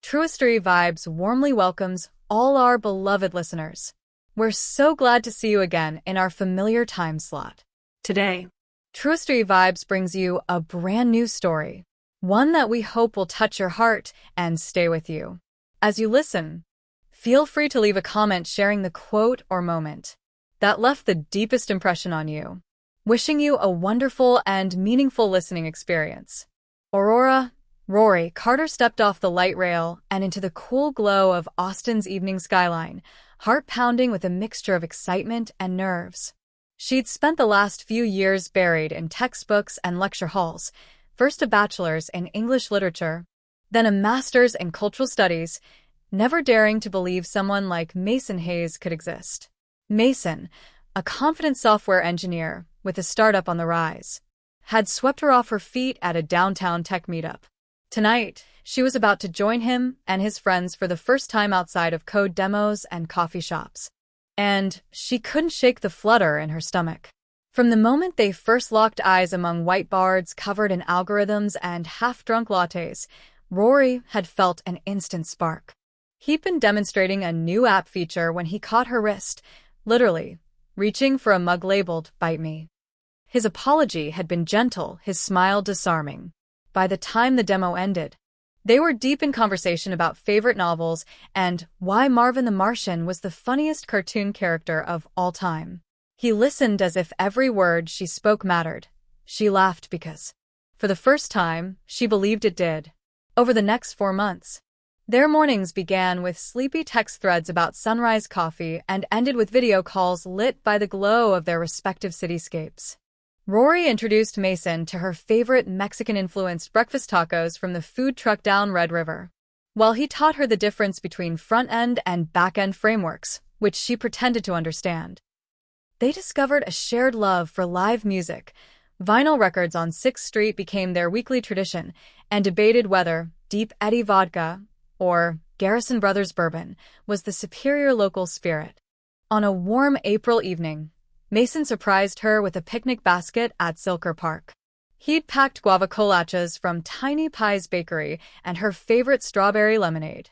Truistery Vibes warmly welcomes all our beloved listeners. We're so glad to see you again in our familiar time slot. Today, Truistery Vibes brings you a brand new story, one that we hope will touch your heart and stay with you. As you listen, feel free to leave a comment sharing the quote or moment that left the deepest impression on you. Wishing you a wonderful and meaningful listening experience. Rory Carter stepped off the light rail and into the cool glow of Austin's evening skyline, heart pounding with a mixture of excitement and nerves. She'd spent the last few years buried in textbooks and lecture halls, first a bachelor's in English literature, then a master's in cultural studies, never daring to believe someone like Mason Hayes could exist. Mason, a confident software engineer with a startup on the rise, had swept her off her feet at a downtown tech meetup. Tonight, she was about to join him and his friends for the first time outside of code demos and coffee shops. And she couldn't shake the flutter in her stomach. From the moment they first locked eyes among whiteboards covered in algorithms and half-drunk lattes, Rory had felt an instant spark. He'd been demonstrating a new app feature when he caught her wrist, literally, reaching for a mug labeled, "Bite Me." His apology had been gentle, his smile disarming. By the time the demo ended, they were deep in conversation about favorite novels and why Marvin the Martian was the funniest cartoon character of all time. He listened as if every word she spoke mattered. She laughed because, for the first time, she believed it did. Over the next 4 months, their mornings began with sleepy text threads about sunrise coffee and ended with video calls lit by the glow of their respective cityscapes. Rory introduced Mason to her favorite Mexican-influenced breakfast tacos from the food truck down Red River, while he taught her the difference between front-end and back-end frameworks, which she pretended to understand. They discovered a shared love for live music. Vinyl records on 6th Street became their weekly tradition, and debated whether Deep Eddy vodka or Garrison Brothers bourbon was the superior local spirit. On a warm April evening, Mason surprised her with a picnic basket at Silker Park. He'd packed guava colachas from Tiny Pie's Bakery and her favorite strawberry lemonade.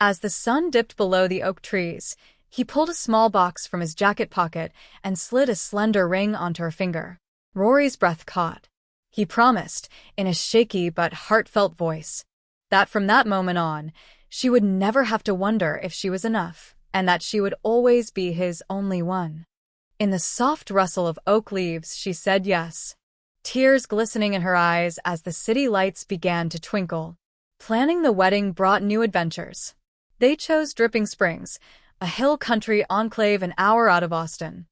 As the sun dipped below the oak trees, he pulled a small box from his jacket pocket and slid a slender ring onto her finger. Rory's breath caught. He promised, in a shaky but heartfelt voice, that from that moment on, she would never have to wonder if she was enough, and that she would always be his only one. In the soft rustle of oak leaves, she said yes, tears glistening in her eyes as the city lights began to twinkle. Planning the wedding brought new adventures. They chose Dripping Springs, a hill country enclave an hour out of Austin.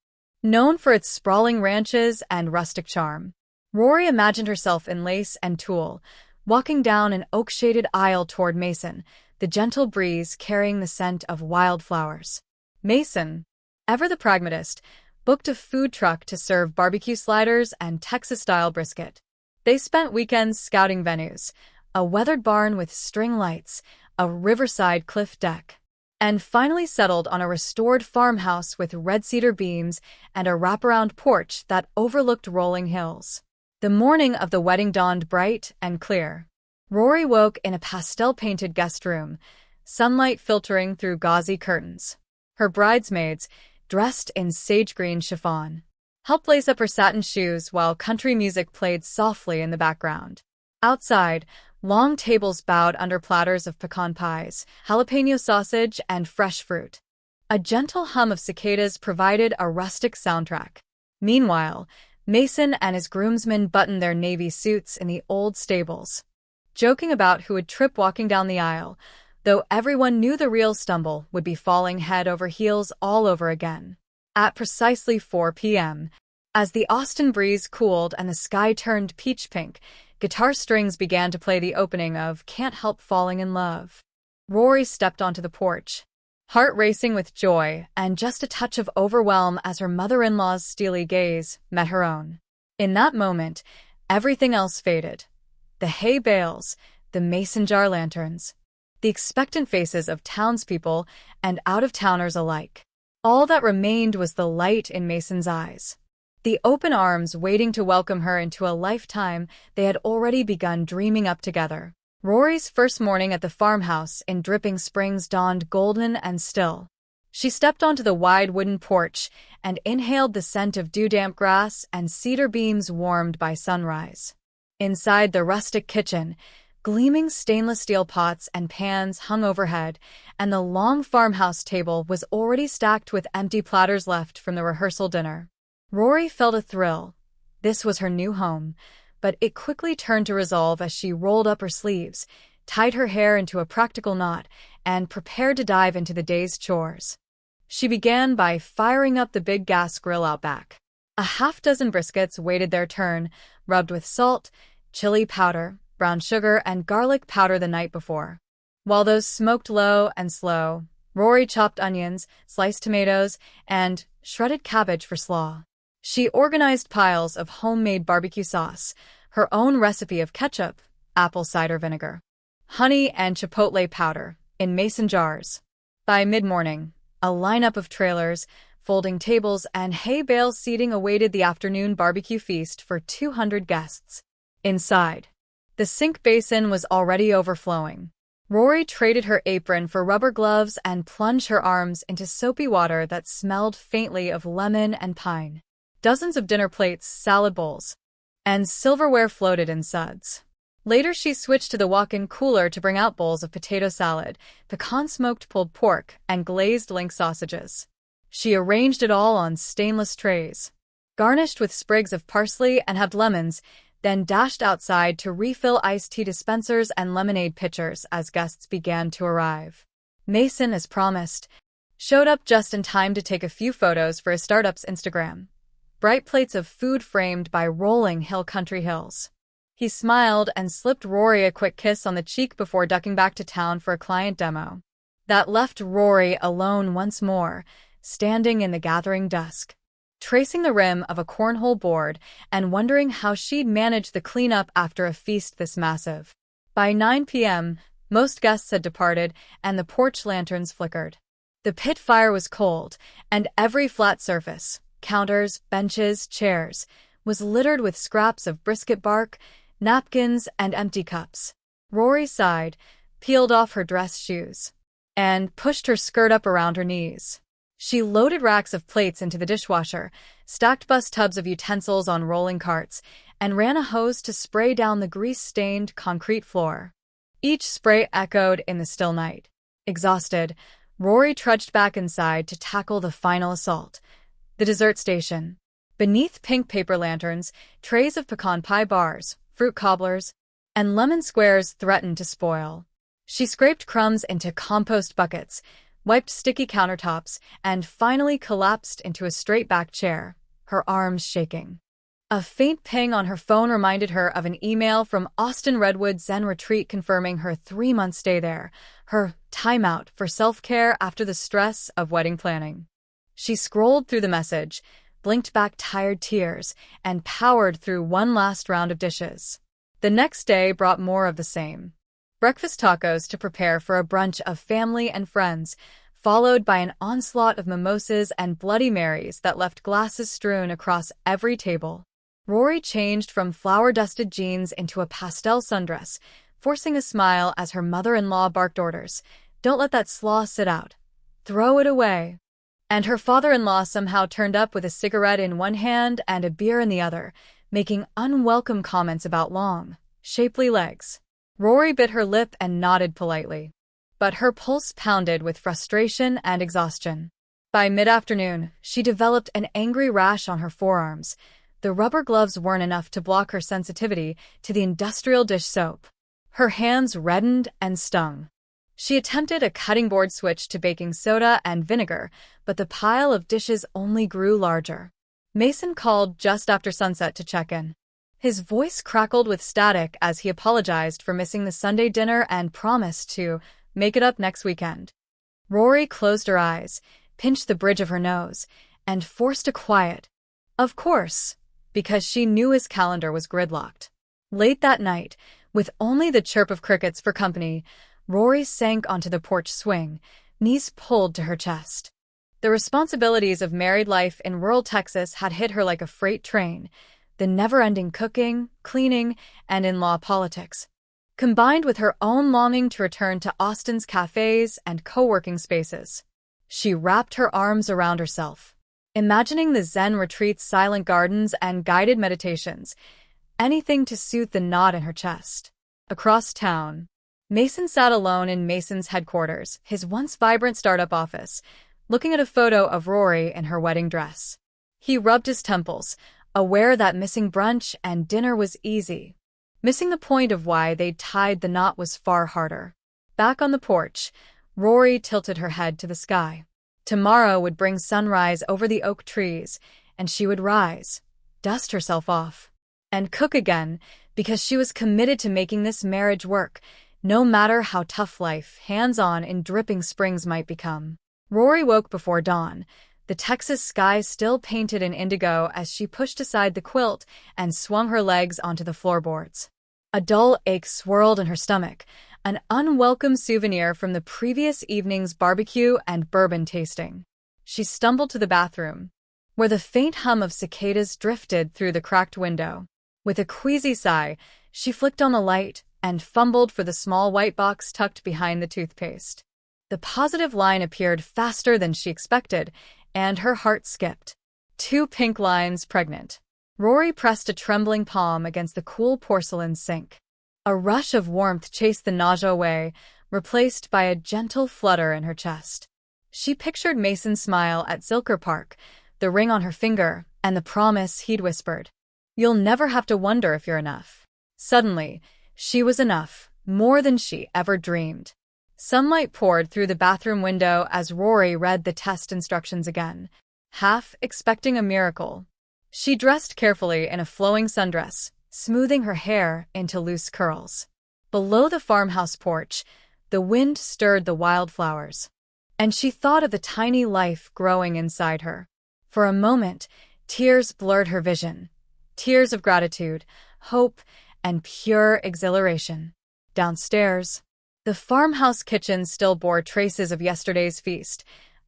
Known for its sprawling ranches and rustic charm, Rory imagined herself in lace and tulle, walking down an oak-shaded aisle toward Mason, the gentle breeze carrying the scent of wildflowers. Mason, ever the pragmatist, booked a food truck to serve barbecue sliders and Texas-style brisket. They spent weekends scouting venues, a weathered barn with string lights, a riverside cliff deck, and finally settled on a restored farmhouse with red cedar beams and a wraparound porch that overlooked rolling hills. The morning of the wedding dawned bright and clear. Rory woke in a pastel-painted guest room, sunlight filtering through gauzy curtains. Her bridesmaids, dressed in sage-green chiffon, helped lace up her satin shoes while country music played softly in the background. Outside, long tables bowed under platters of pecan pies, jalapeno sausage, and fresh fruit. A gentle hum of cicadas provided a rustic soundtrack. Meanwhile, Mason and his groomsmen buttoned their navy suits in the old stables, joking about who would trip walking down the aisle, though everyone knew the real stumble would be falling head over heels all over again. At precisely 4 p.m., as the Austin breeze cooled and the sky turned peach pink, guitar strings began to play the opening of Can't Help Falling in Love. Rory stepped onto the porch, heart racing with joy and just a touch of overwhelm as her mother-in-law's steely gaze met her own. In that moment, everything else faded. The hay bales, the mason jar lanterns, the expectant faces of townspeople and out-of-towners alike. All that remained was the light in Mason's eyes, the open arms waiting to welcome her into a lifetime they had already begun dreaming up together. Rory's first morning at the farmhouse in Dripping Springs dawned golden and still. She stepped onto the wide wooden porch and inhaled the scent of dew-damp grass and cedar beams warmed by sunrise. Inside the rustic kitchen, gleaming stainless steel pots and pans hung overhead, and the long farmhouse table was already stacked with empty platters left from the rehearsal dinner. Rory felt a thrill. This was her new home, but it quickly turned to resolve as she rolled up her sleeves, tied her hair into a practical knot, and prepared to dive into the day's chores. She began by firing up the big gas grill out back. A half-dozen briskets waited their turn, rubbed with salt, chili powder, brown sugar, and garlic powder the night before. While those smoked low and slow, Rory chopped onions, sliced tomatoes, and shredded cabbage for slaw. She organized piles of homemade barbecue sauce, her own recipe of ketchup, apple cider vinegar, honey, and chipotle powder in mason jars. By mid-morning, a lineup of trailers, folding tables, and hay bale seating awaited the afternoon barbecue feast for 200 guests. Inside, the sink basin was already overflowing. Rory traded her apron for rubber gloves and plunged her arms into soapy water that smelled faintly of lemon and pine. Dozens of dinner plates, salad bowls, and silverware floated in suds. Later, she switched to the walk-in cooler to bring out bowls of potato salad, pecan-smoked pulled pork, and glazed link sausages. She arranged it all on stainless trays, garnished with sprigs of parsley and halved lemons, then dashed outside to refill iced tea dispensers and lemonade pitchers as guests began to arrive. Mason, as promised, showed up just in time to take a few photos for his startup's Instagram. Bright plates of food framed by rolling hill country hills. He smiled and slipped Rory a quick kiss on the cheek before ducking back to town for a client demo. That left Rory alone once more, standing in the gathering dusk, tracing the rim of a cornhole board and wondering how she'd manage the cleanup after a feast this massive. By 9 p.m., most guests had departed and the porch lanterns flickered. The pit fire was cold, and every flat surface, counters, benches, chairs, was littered with scraps of brisket bark, napkins, and empty cups. Rory sighed, peeled off her dress shoes, and pushed her skirt up around her knees. She loaded racks of plates into the dishwasher, stacked bus tubs of utensils on rolling carts, and ran a hose to spray down the grease-stained concrete floor. Each spray echoed in the still night. Exhausted, Rory trudged back inside to tackle the final assault. The dessert station. Beneath pink paper lanterns, trays of pecan pie bars, fruit cobblers, and lemon squares threatened to spoil. She scraped crumbs into compost buckets, wiped sticky countertops, and finally collapsed into a straight-back chair, her arms shaking. A faint ping on her phone reminded her of an email from Austin Redwood Zen Retreat confirming her 3-month stay there, her timeout for self-care after the stress of wedding planning. She scrolled through the message, blinked back tired tears, and powered through one last round of dishes. The next day brought more of the same. Breakfast tacos to prepare for a brunch of family and friends, followed by an onslaught of mimosas and Bloody Marys that left glasses strewn across every table. Rory changed from flour-dusted jeans into a pastel sundress, forcing a smile as her mother-in-law barked orders. "Don't let that slaw sit out. Throw it away." And her father-in-law somehow turned up with a cigarette in one hand and a beer in the other, making unwelcome comments about long, shapely legs. Rory bit her lip and nodded politely. But her pulse pounded with frustration and exhaustion. By mid-afternoon, she developed an angry rash on her forearms. The rubber gloves weren't enough to block her sensitivity to the industrial dish soap. Her hands reddened and stung. She attempted a cutting board switch to baking soda and vinegar, but the pile of dishes only grew larger. Mason called just after sunset to check in. His voice crackled with static as he apologized for missing the Sunday dinner and promised to make it up next weekend. Rory closed her eyes, pinched the bridge of her nose, and forced a quiet. Of course, because she knew his calendar was gridlocked. Late that night, with only the chirp of crickets for company, Rory sank onto the porch swing, knees pulled to her chest. The responsibilities of married life in rural Texas had hit her like a freight train, the never-ending cooking, cleaning, and in-law politics. combined with her own longing to return to Austin's cafes and co-working spaces. She wrapped her arms around herself, imagining the Zen retreats, silent gardens, and guided meditations, anything to soothe the knot in her chest. Across town, Mason sat alone in Mason's headquarters, his once vibrant startup office, looking at a photo of Rory in her wedding dress. He rubbed his temples, aware that missing brunch and dinner was easy. Missing the point of why they'd tied the knot was far harder. Back on the porch, Rory tilted her head to the sky. Tomorrow would bring sunrise over the oak trees, and she would rise, dust herself off, and cook again, because she was committed to making this marriage work, no matter how tough life, hands-on in Dripping Springs, might become. Rory woke before dawn, the Texas sky still painted in indigo, as she pushed aside the quilt and swung her legs onto the floorboards. A dull ache swirled in her stomach, an unwelcome souvenir from the previous evening's barbecue and bourbon tasting. She stumbled to the bathroom, where the faint hum of cicadas drifted through the cracked window. With a queasy sigh, she flicked on the light and fumbled for the small white box tucked behind the toothpaste. The positive line appeared faster than she expected, and her heart skipped. 2 pink lines, pregnant. Rory pressed a trembling palm against the cool porcelain sink. A rush of warmth chased the nausea away, replaced by a gentle flutter in her chest. She pictured Mason's smile at Zilker Park, the ring on her finger, and the promise he'd whispered. "You'll never have to wonder if you're enough." Suddenly, she was enough, more than she ever dreamed. Sunlight poured through the bathroom window as Rory read the test instructions again, half expecting a miracle. She dressed carefully in a flowing sundress, smoothing her hair into loose curls. Below the farmhouse porch, the wind stirred the wildflowers, and she thought of the tiny life growing inside her. For a moment, tears blurred her vision. Tears of gratitude, hope, and pure exhilaration. Downstairs, the farmhouse kitchen still bore traces of yesterday's feast.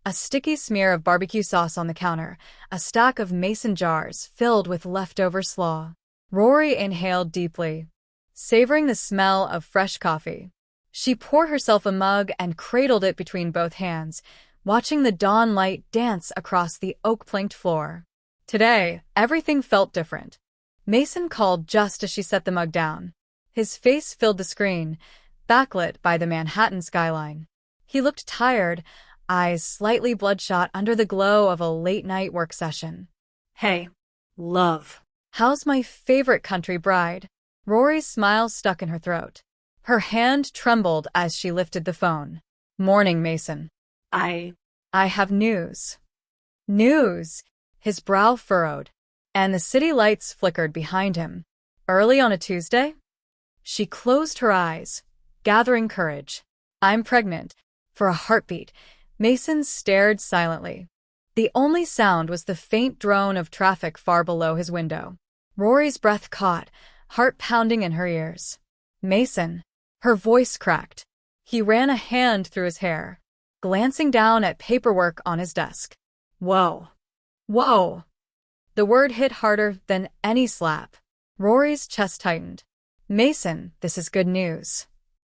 A sticky smear of barbecue sauce on the counter, a stack of mason jars filled with leftover slaw. Rory inhaled deeply, savoring the smell of fresh coffee. She poured herself a mug and cradled it between both hands, watching the dawn light dance across the oak-planked floor. Today, everything felt different. Mason called just as she set the mug down. His face filled the screen, backlit by the Manhattan skyline. He looked tired, eyes slightly bloodshot under the glow of a late-night work session. "Hey, love. How's my favorite country bride?" Rory's smile stuck in her throat. Her hand trembled as she lifted the phone. "Morning, Mason. I have news." News? His brow furrowed, and the city lights flickered behind him. Early on a Tuesday? She closed her eyes, gathering courage. "I'm pregnant." For a heartbeat, Mason stared silently. The only sound was the faint drone of traffic far below his window. Rory's breath caught, heart pounding in her ears. "Mason." Her voice cracked. He ran a hand through his hair, glancing down at paperwork on his desk. "Whoa. Whoa." The word hit harder than any slap. Rory's chest tightened. "Mason, this is good news."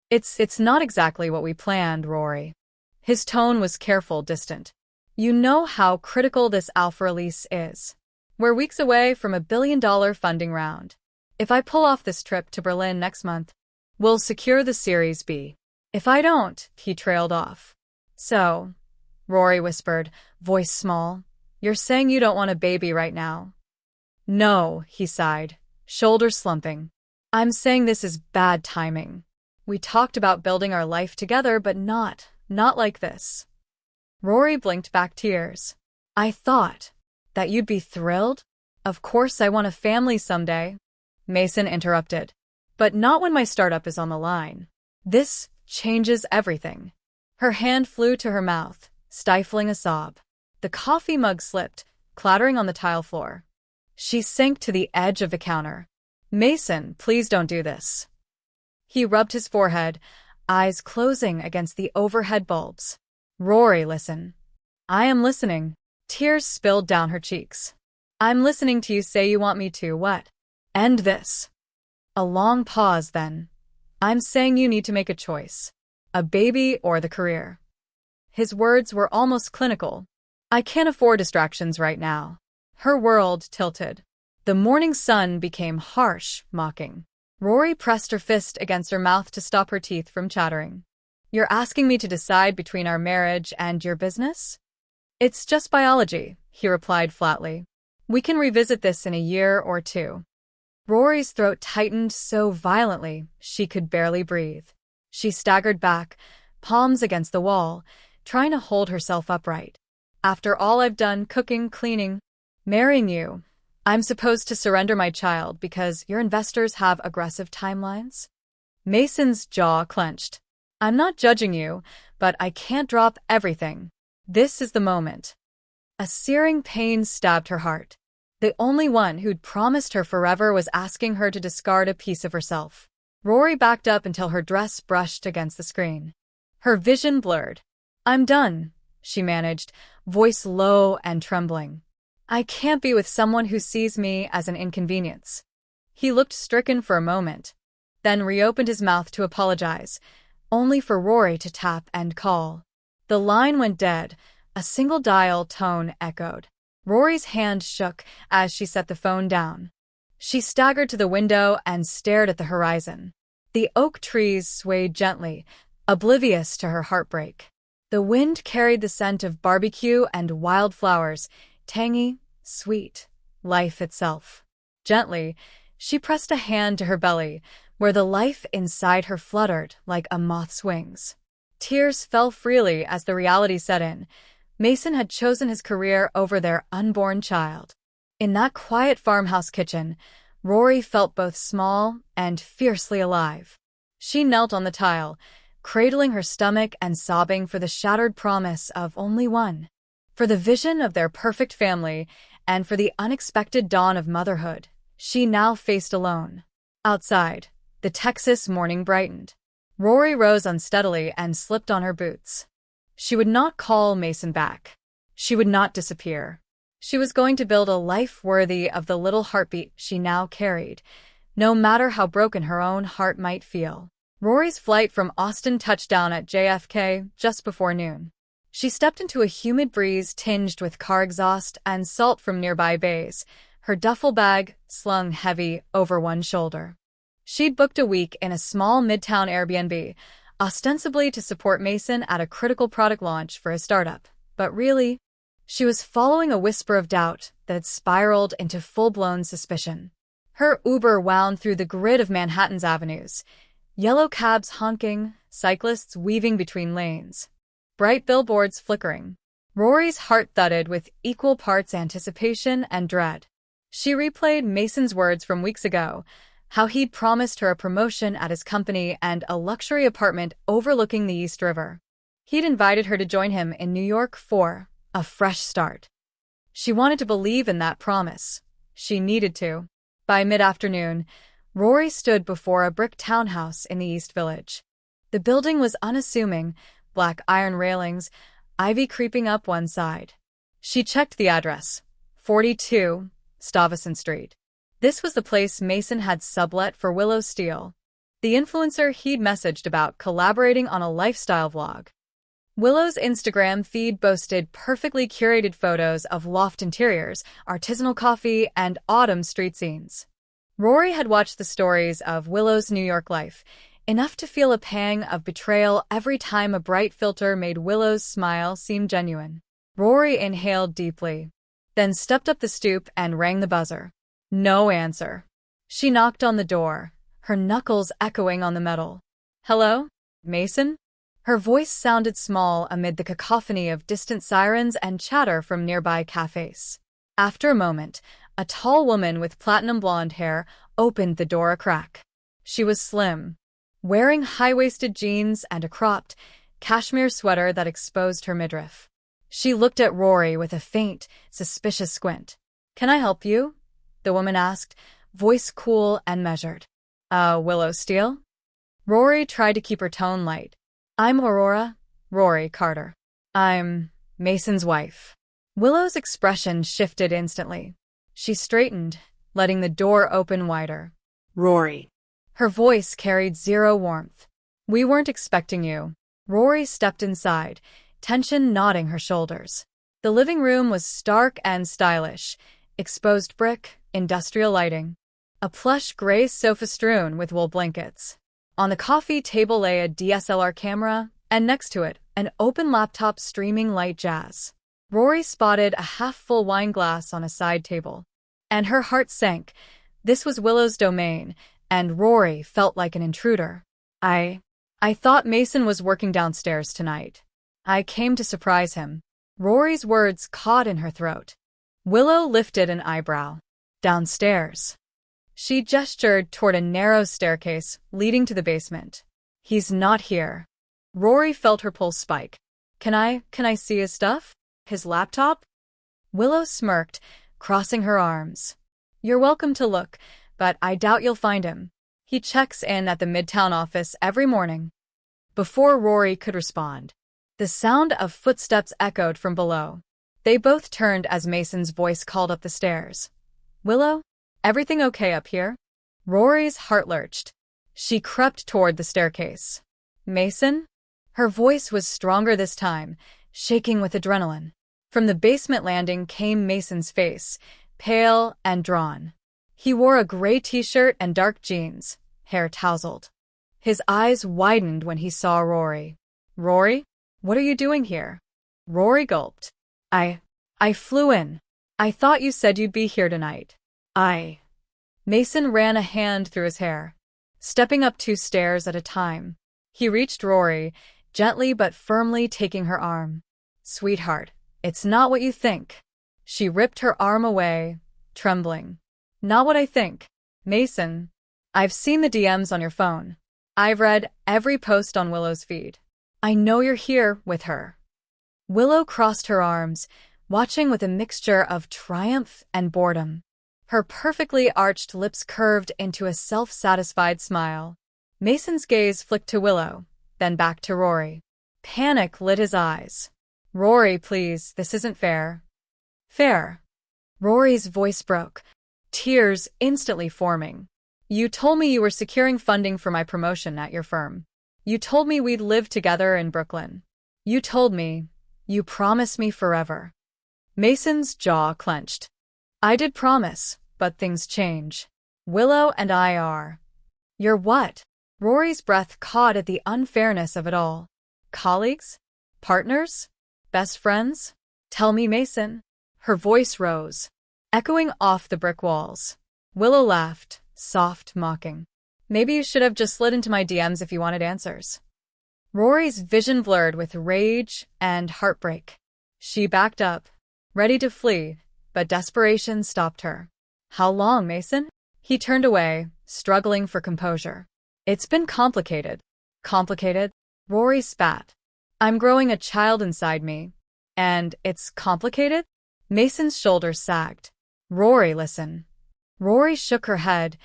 It's not exactly what we planned, Rory." His tone was careful, distant. "You know how critical this alpha release is. We're weeks away from $1 billion funding round. If I pull off this trip to Berlin next month, we'll secure the Series B. If I don't," he trailed off. "So," Rory whispered, voice small, "you're saying you don't want a baby right now?" "No," he sighed, shoulders slumping. "I'm saying this is bad timing. We talked about building our life together, but not like this." Rory blinked back tears. "I thought that you'd be thrilled. Of course I want a family someday." Mason interrupted. "But not when my startup is on the line. This changes everything." Her hand flew to her mouth, stifling a sob. The coffee mug slipped, clattering on the tile floor. She sank to the edge of the counter. "Mason, please don't do this." He rubbed his forehead, eyes closing against the overhead bulbs. "Rory, listen." "I am listening." Tears spilled down her cheeks. "I'm listening to you say you want me to, what? End this." A long pause, then. I'm saying you need to make a choice. A baby or the career. His words were almost clinical. I can't afford distractions right now. Her world tilted. The morning sun became harsh, mocking. Rory pressed her fist against her mouth to stop her teeth from chattering. You're asking me to decide between our marriage and your business? It's just biology, he replied flatly. We can revisit this in a year or two. Rory's throat tightened so violently she could barely breathe. She staggered back, palms against the wall, trying to hold herself upright. After all I've done, cooking, cleaning, marrying you, I'm supposed to surrender my child because your investors have aggressive timelines? Mason's jaw clenched. I'm not judging you, but I can't drop everything. This is the moment. A searing pain stabbed her heart. The only one who'd promised her forever was asking her to discard a piece of herself. Rory backed up until her dress brushed against the screen. Her vision blurred. I'm done, she managed, voice low and trembling. I can't be with someone who sees me as an inconvenience. He looked stricken for a moment, then reopened his mouth to apologize, only for Rory to tap and call. The line went dead. A single dial tone echoed. Rory's hand shook as she set the phone down. She staggered to the window and stared at the horizon. The oak trees swayed gently, oblivious to her heartbreak. The wind carried the scent of barbecue and wildflowers, tangy, sweet, life itself. Gently, she pressed a hand to her belly, where the life inside her fluttered like a moth's wings. Tears fell freely as the reality set in. Mason had chosen his career over their unborn child. In that quiet farmhouse kitchen, Rory felt both small and fiercely alive. She knelt on the tile, cradling her stomach and sobbing for the shattered promise of only one. For the vision of their perfect family, and for the unexpected dawn of motherhood, she now faced alone. Outside, the Texas morning brightened. Rory rose unsteadily and slipped on her boots. She would not call Mason back. She would not disappear. She was going to build a life worthy of the little heartbeat she now carried, no matter how broken her own heart might feel. Rory's flight from Austin touched down at JFK just before noon. She stepped into a humid breeze tinged with car exhaust and salt from nearby bays, her duffel bag slung heavy over one shoulder. She'd booked a week in a small midtown Airbnb, ostensibly to support Mason at a critical product launch for his startup. But really, she was following a whisper of doubt that had spiraled into full-blown suspicion. Her Uber wound through the grid of Manhattan's avenues, yellow cabs honking, cyclists weaving between lanes, bright billboards flickering. Rory's heart thudded with equal parts anticipation and dread. She replayed Mason's words from weeks ago, how he'd promised her a promotion at his company and a luxury apartment overlooking the East River. He'd invited her to join him in New York for a fresh start. She wanted to believe in that promise. She needed to. By mid-afternoon, Rory stood before a brick townhouse in the East Village. The building was unassuming, black iron railings, ivy creeping up one side. She checked the address, 42 Stuyvesant Street. This was the place Mason had sublet for Willow Steele, the influencer he'd messaged about collaborating on a lifestyle vlog. Willow's Instagram feed boasted perfectly curated photos of loft interiors, artisanal coffee, and autumn street scenes. Rory had watched the stories of Willow's New York life, enough to feel a pang of betrayal every time a bright filter made Willow's smile seem genuine. Rory inhaled deeply, then stepped up the stoop and rang the buzzer. No answer. She knocked on the door, her knuckles echoing on the metal. Hello? Mason? Her voice sounded small amid the cacophony of distant sirens and chatter from nearby cafes. After a moment, a tall woman with platinum blonde hair opened the door a crack. She was slim, wearing high-waisted jeans and a cropped, cashmere sweater that exposed her midriff. She looked at Rory with a faint, suspicious squint. Can I help you? The woman asked, voice cool and measured. Willow Steele? Rory tried to keep her tone light. I'm Aurora, Rory Carter. I'm Mason's wife. Willow's expression shifted instantly. She straightened, letting the door open wider. Rory. Her voice carried zero warmth. "We weren't expecting you." Rory stepped inside, tension knotting her shoulders. The living room was stark and stylish, exposed brick, industrial lighting. A plush gray sofa strewn with wool blankets. On the coffee table lay a DSLR camera, and next to it, an open laptop streaming light jazz. Rory spotted a half-full wine glass on a side table. And her heart sank. This was Willow's domain, and Rory felt like an intruder. I thought Mason was working downstairs tonight. I came to surprise him." Rory's words caught in her throat. Willow lifted an eyebrow. "Downstairs." She gestured toward a narrow staircase leading to the basement. "He's not here." Rory felt her pulse spike. Can I see his stuff? His laptop?" Willow smirked, crossing her arms. "You're welcome to look, but I doubt you'll find him. He checks in at the Midtown office every morning." Before Rory could respond, the sound of footsteps echoed from below. They both turned as Mason's voice called up the stairs. "Willow? Everything okay up here?" Rory's heart lurched. She crept toward the staircase. "Mason?" Her voice was stronger this time, shaking with adrenaline. From the basement landing came Mason's face, pale and drawn. He wore a gray t-shirt and dark jeans, hair tousled. His eyes widened when he saw Rory. "Rory? What are you doing here?" Rory gulped. I flew in. I thought you said you'd be here tonight." Mason ran a hand through his hair, stepping up 2 stairs at a time. He reached Rory, gently but firmly taking her arm. "Sweetheart, it's not what you think." She ripped her arm away, trembling. "Not what I think. Mason, I've seen the DMs on your phone. I've read every post on Willow's feed. I know you're here with her." Willow crossed her arms, watching with a mixture of triumph and boredom. Her perfectly arched lips curved into a self-satisfied smile. Mason's gaze flicked to Willow, then back to Rory. Panic lit his eyes. "Rory, please, this isn't fair." "Fair?" Rory's voice broke, tears instantly forming. "You told me you were securing funding for my promotion at your firm. You told me we'd live together in Brooklyn. You promised me forever." Mason's jaw clenched. "I did promise, but things change. Willow and I are." "You're what?" Rory's breath caught at the unfairness of it all. "Colleagues? Partners? Best friends? Tell me, Mason." Her voice rose, echoing off the brick walls. Willow laughed, soft, mocking. "Maybe you should have just slid into my DMs if you wanted answers." Rory's vision blurred with rage and heartbreak. She backed up, ready to flee, but desperation stopped her. "How long, Mason?" He turned away, struggling for composure. "It's been complicated." "Complicated?" Rory spat. "I'm growing a child inside me. And it's complicated?" Mason's shoulders sagged. "Rory, listen." Rory shook her head,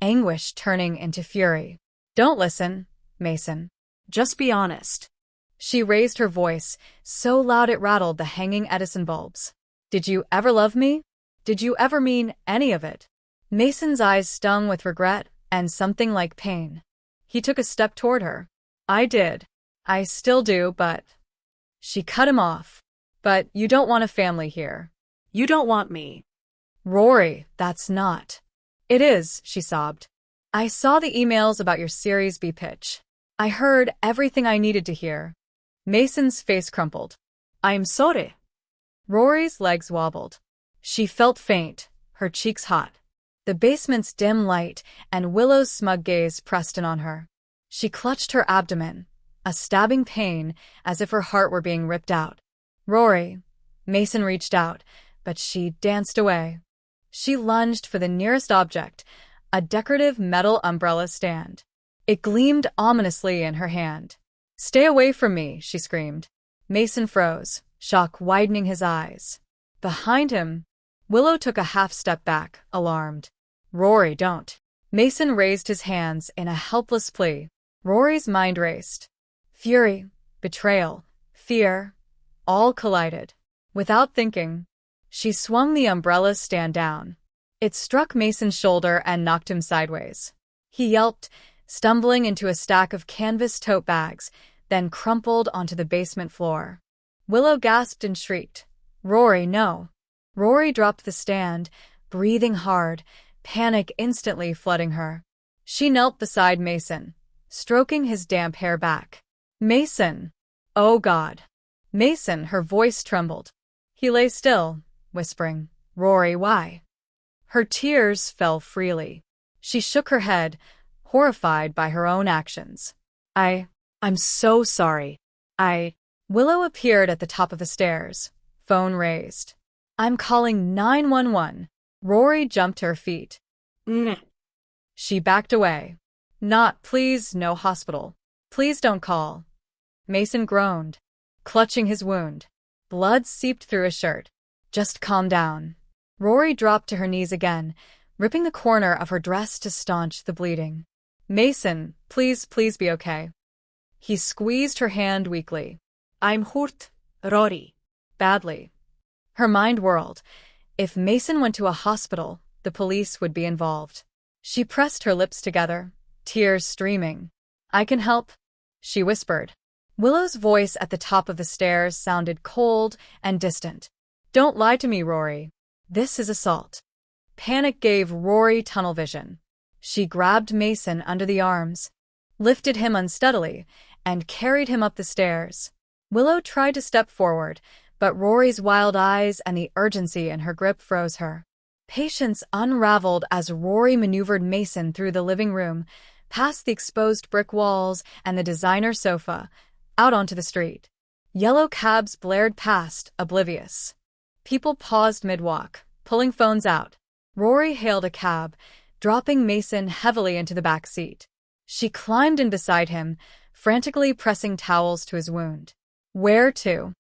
anguish turning into fury. "Don't listen, Mason. Just be honest." She raised her voice, so loud it rattled the hanging Edison bulbs. "Did you ever love me? Did you ever mean any of it?" Mason's eyes stung with regret and something like pain. He took a step toward her. "I did. I still do, but..." She cut him off. "But you don't want a family here. You don't want me." "Rory, that's not..." "It is," she sobbed. "I saw the emails about your Series B pitch. I heard everything I needed to hear." Mason's face crumpled. "I'm sorry." Rory's legs wobbled. She felt faint, her cheeks hot. The basement's dim light and Willow's smug gaze pressed in on her. She clutched her abdomen, a stabbing pain as if her heart were being ripped out. "Rory." Mason reached out, but she danced away. She lunged for the nearest object, a decorative metal umbrella stand. It gleamed ominously in her hand. "Stay away from me," she screamed. Mason froze, shock widening his eyes. Behind him, Willow took a half-step back, alarmed. "Rory, don't." Mason raised his hands in a helpless plea. Rory's mind raced. Fury, betrayal, fear, all collided. Without thinking, she swung the umbrella stand down. It struck Mason's shoulder and knocked him sideways. He yelped, stumbling into a stack of canvas tote bags, then crumpled onto the basement floor. Willow gasped and shrieked, "Rory, no!" Rory dropped the stand, breathing hard, panic instantly flooding her. She knelt beside Mason, stroking his damp hair back. "Mason! Oh God!" "Mason," her voice trembled. He lay still, whispering, "Rory, why?" Her tears fell freely. She shook her head, horrified by her own actions. I'm so sorry. Willow appeared at the top of the stairs, phone raised. "I'm calling 911. Rory jumped to her feet. "Nah." She backed away. "Not, please, no hospital. Please don't call." Mason groaned, clutching his wound. Blood seeped through his shirt. "Just calm down." Rory dropped to her knees again, ripping the corner of her dress to staunch the bleeding. "Mason, please be okay." He squeezed her hand weakly. "I'm hurt, Rory." "Badly." Her mind whirled. If Mason went to a hospital, the police would be involved. She pressed her lips together, tears streaming. "I can help," she whispered. Willow's voice at the top of the stairs sounded cold and distant. "Don't lie to me, Rory. This is assault." Panic gave Rory tunnel vision. She grabbed Mason under the arms, lifted him unsteadily, and carried him up the stairs. Willow tried to step forward, but Rory's wild eyes and the urgency in her grip froze her. Patience unraveled as Rory maneuvered Mason through the living room, past the exposed brick walls and the designer sofa, out onto the street. Yellow cabs blared past, oblivious. People paused mid-walk, pulling phones out. Rory hailed a cab, dropping Mason heavily into the back seat. She climbed in beside him, frantically pressing towels to his wound. "Where to?"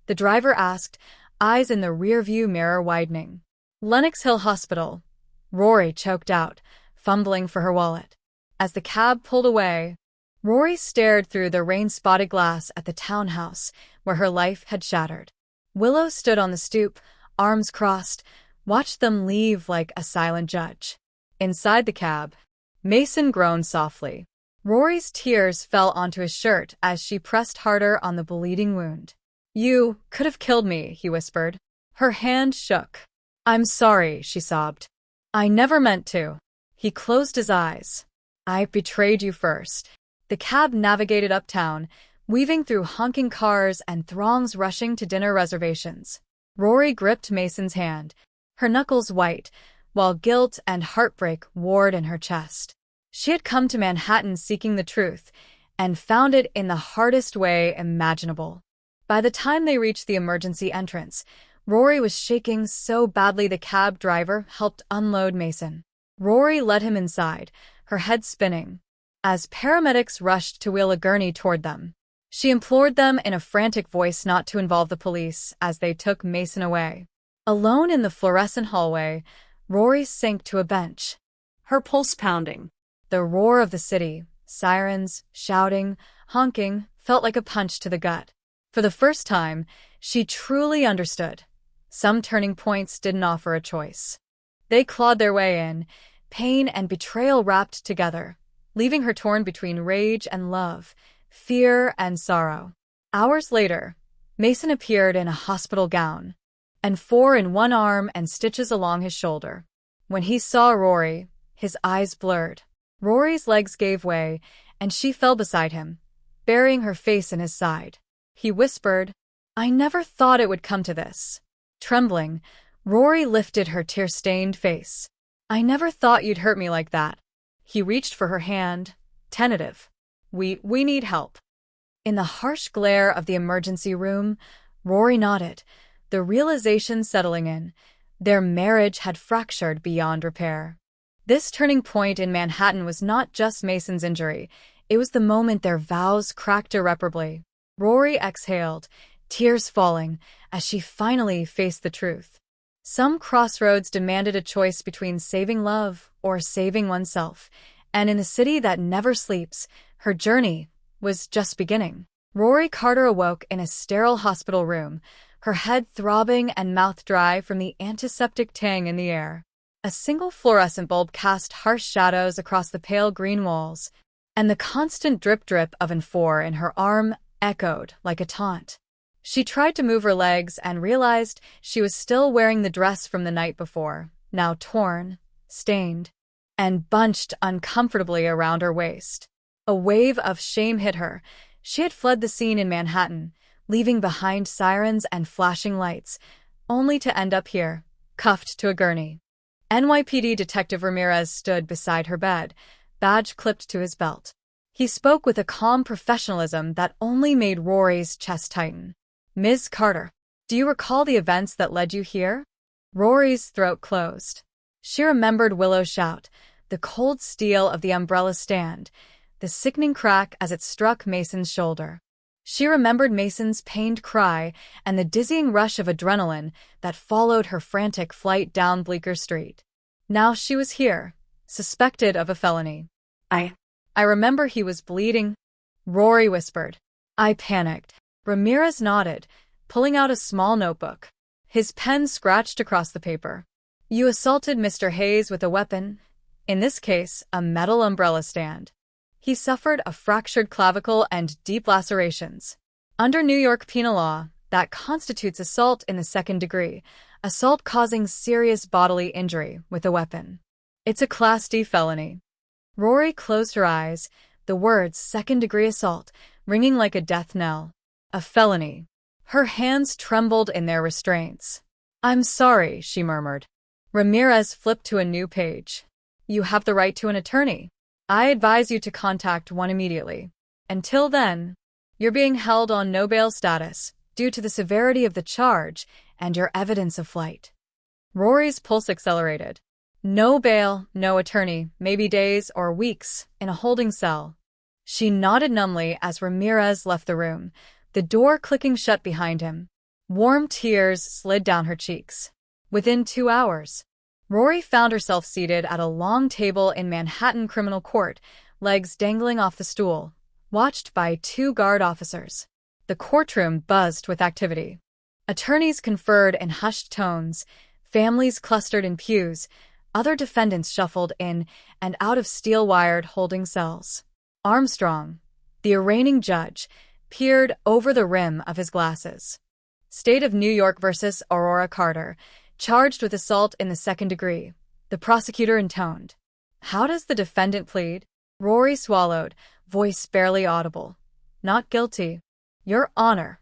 the driver asked, eyes in the rearview mirror widening. "Lenox Hill Hospital." Rory choked out, fumbling for her wallet. As the cab pulled away, Rory stared through the rain-spotted glass at the townhouse where her life had shattered. Willow stood on the stoop, arms crossed, watched them leave like a silent judge. Inside the cab, Mason groaned softly. Rory's tears fell onto his shirt as she pressed harder on the bleeding wound. "You could have killed me," he whispered. Her hand shook. "I'm sorry," she sobbed. "I never meant to." He closed his eyes. "I betrayed you first." The cab navigated uptown, weaving through honking cars and throngs rushing to dinner reservations. Rory gripped Mason's hand, her knuckles white, while guilt and heartbreak warred in her chest. She had come to Manhattan seeking the truth, and found it in the hardest way imaginable. By the time they reached the emergency entrance, Rory was shaking so badly the cab driver helped unload Mason. Rory led him inside, her head spinning. As paramedics rushed to wheel a gurney toward them, she implored them in a frantic voice not to involve the police as they took Mason away. Alone in the fluorescent hallway, Rory sank to a bench, her pulse pounding. The roar of the city, sirens, shouting, honking, felt like a punch to the gut. For the first time, she truly understood. Some turning points didn't offer a choice. They clawed their way in, pain and betrayal wrapped together, leaving her torn between rage and love, fear and sorrow. Hours later, Mason appeared in a hospital gown, and 4 in one arm and stitches along his shoulder. When he saw Rory, his eyes blurred. Rory's legs gave way, and she fell beside him, burying her face in his side. He whispered, "I never thought it would come to this." Trembling, Rory lifted her tear-stained face. "I never thought you'd hurt me like that." He reached for her hand, tentative. We need help." In the harsh glare of the emergency room, Rory nodded, the realization settling in. Their marriage had fractured beyond repair. This turning point in Manhattan was not just Mason's injury. It was the moment their vows cracked irreparably. Rory exhaled, tears falling, as she finally faced the truth. Some crossroads demanded a choice between saving love or saving oneself, and in the city that never sleeps, her journey was just beginning. Rory Carter awoke in a sterile hospital room, her head throbbing and mouth dry from the antiseptic tang in the air. A single fluorescent bulb cast harsh shadows across the pale green walls, and the constant drip-drip of N4 in her arm echoed like a taunt. She tried to move her legs and realized she was still wearing the dress from the night before, now torn, stained, and bunched uncomfortably around her waist. A wave of shame hit her. She had fled the scene in Manhattan, leaving behind sirens and flashing lights, only to end up here, cuffed to a gurney. NYPD Detective Ramirez stood beside her bed, badge clipped to his belt. He spoke with a calm professionalism that only made Rory's chest tighten. "Ms. Carter, do you recall the events that led you here?" Rory's throat closed. She remembered Willow's shout, the cold steel of the umbrella stand, the sickening crack as it struck Mason's shoulder. She remembered Mason's pained cry and the dizzying rush of adrenaline that followed her frantic flight down Bleecker Street. Now she was here, suspected of a felony. I remember he was bleeding," Rory whispered. I panicked. Ramirez nodded, pulling out a small notebook. His pen scratched across the paper. "You assaulted Mr. Hayes with a weapon, in this case, a metal umbrella stand. He suffered a fractured clavicle and deep lacerations. Under New York penal law, that constitutes assault in the second degree, assault causing serious bodily injury with a weapon. It's a Class D felony." Rory closed her eyes, the words second-degree assault ringing like a death knell. A felony. Her hands trembled in their restraints. "I'm sorry," she murmured. Ramirez flipped to a new page. "You have the right to an attorney. I advise you to contact one immediately. Until then, you're being held on no bail status due to the severity of the charge and your evidence of flight." Rory's pulse accelerated. No bail, no attorney, maybe days or weeks in a holding cell. She nodded numbly as Ramirez left the room, the door clicking shut behind him. Warm tears slid down her cheeks. Within 2 hours, Rory found herself seated at a long table in Manhattan Criminal Court, legs dangling off the stool, watched by 2 guard officers. The courtroom buzzed with activity. Attorneys conferred in hushed tones, families clustered in pews, other defendants shuffled in and out of steel-wired holding cells. Armstrong, the arraigning judge, peered over the rim of his glasses. State of New York versus Rory Carter, charged with assault in the second degree, the prosecutor intoned. "How does the defendant plead?" Rory swallowed, voice barely audible. "Not guilty, Your Honor."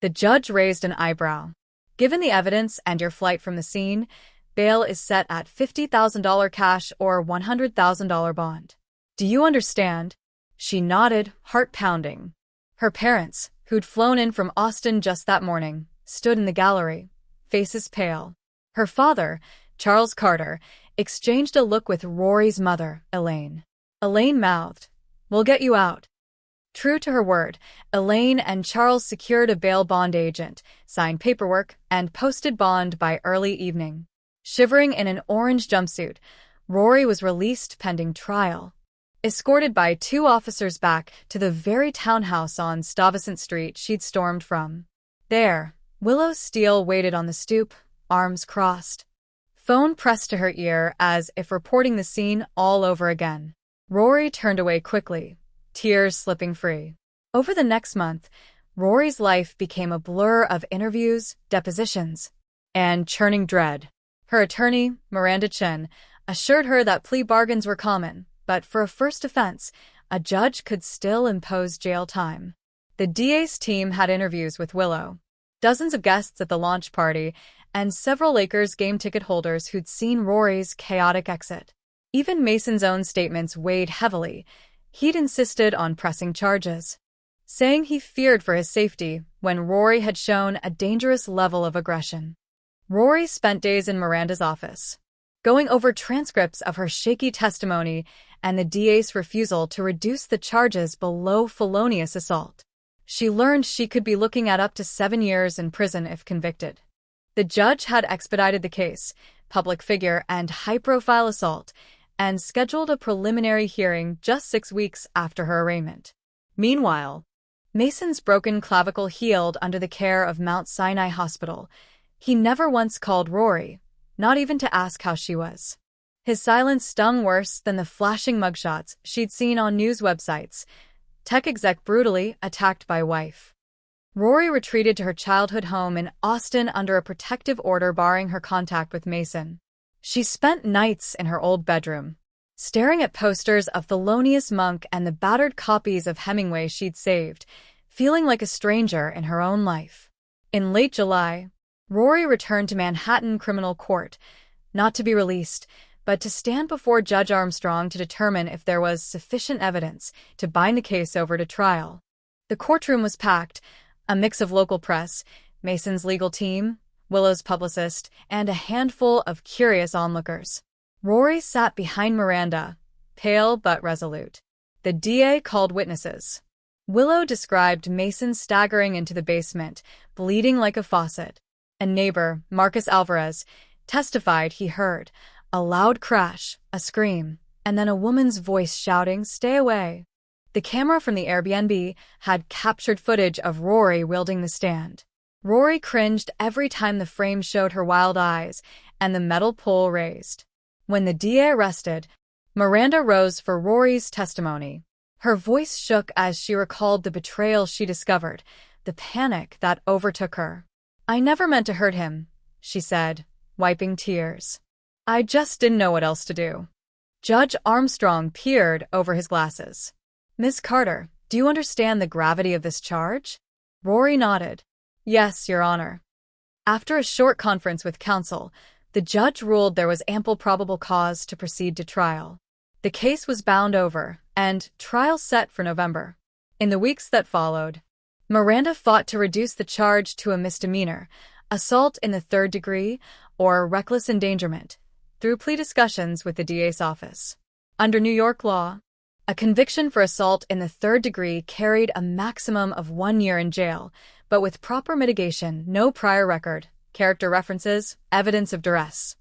The judge raised an eyebrow. "Given the evidence and your flight from the scene, bail is set at $50,000 cash or $100,000 bond. Do you understand?" She nodded, heart pounding. Her parents, who'd flown in from Austin just that morning, stood in the gallery, faces pale. Her father, Charles Carter, exchanged a look with Rory's mother, Elaine. Elaine mouthed, "We'll get you out." True to her word, Elaine and Charles secured a bail bond agent, signed paperwork, and posted bond by early evening. Shivering in an orange jumpsuit, Rory was released pending trial. Escorted by 2 officers back to the very townhouse on Stuyvesant Street she'd stormed from. There, Willow Steele waited on the stoop, arms crossed. Phone pressed to her ear as if reporting the scene all over again. Rory turned away quickly, tears slipping free. Over the next month, Rory's life became a blur of interviews, depositions, and churning dread. Her attorney, Miranda Chen, assured her that plea bargains were common, but for a first offense, a judge could still impose jail time. The DA's team had interviews with Willow, dozens of guests at the launch party, and several Lakers game ticket holders who'd seen Rory's chaotic exit. Even Mason's own statements weighed heavily. He'd insisted on pressing charges, saying he feared for his safety when Rory had shown a dangerous level of aggression. Rory spent days in Miranda's office, going over transcripts of her shaky testimony and the DA's refusal to reduce the charges below felonious assault. She learned she could be looking at up to 7 years in prison if convicted. The judge had expedited the case, public figure and high-profile assault, and scheduled a preliminary hearing just 6 weeks after her arraignment. Meanwhile, Mason's broken clavicle healed under the care of Mount Sinai Hospital. He never once called Rory, not even to ask how she was. His silence stung worse than the flashing mugshots she'd seen on news websites. Tech exec brutally attacked by wife. Rory retreated to her childhood home in Austin under a protective order barring her contact with Mason. She spent nights in her old bedroom, staring at posters of Thelonious Monk and the battered copies of Hemingway she'd saved, feeling like a stranger in her own life. In late July, Rory returned to Manhattan Criminal Court, not to be released, but to stand before Judge Armstrong to determine if there was sufficient evidence to bind the case over to trial. The courtroom was packed, a mix of local press, Mason's legal team, Willow's publicist, and a handful of curious onlookers. Rory sat behind Miranda, pale but resolute. The DA called witnesses. Willow described Mason staggering into the basement, bleeding like a faucet. A neighbor, Marcus Alvarez, testified he heard a loud crash, a scream, and then a woman's voice shouting, "Stay away." The camera from the Airbnb had captured footage of Rory wielding the stand. Rory cringed every time the frame showed her wild eyes and the metal pole raised. When the DA arrested, Miranda rose for Rory's testimony. Her voice shook as she recalled the betrayal she discovered, the panic that overtook her. "I never meant to hurt him," she said, wiping tears. "I just didn't know what else to do." Judge Armstrong peered over his glasses. "Ms. Carter, do you understand the gravity of this charge?" Rory nodded. "Yes, Your Honor." After a short conference with counsel, the judge ruled there was ample probable cause to proceed to trial. The case was bound over, and trial set for November. In the weeks that followed, Miranda fought to reduce the charge to a misdemeanor, assault in the third degree, or reckless endangerment, through plea discussions with the DA's office. Under New York law, a conviction for assault in the third degree carried a maximum of 1 year in jail, but with proper mitigation, no prior record, character references, evidence of duress.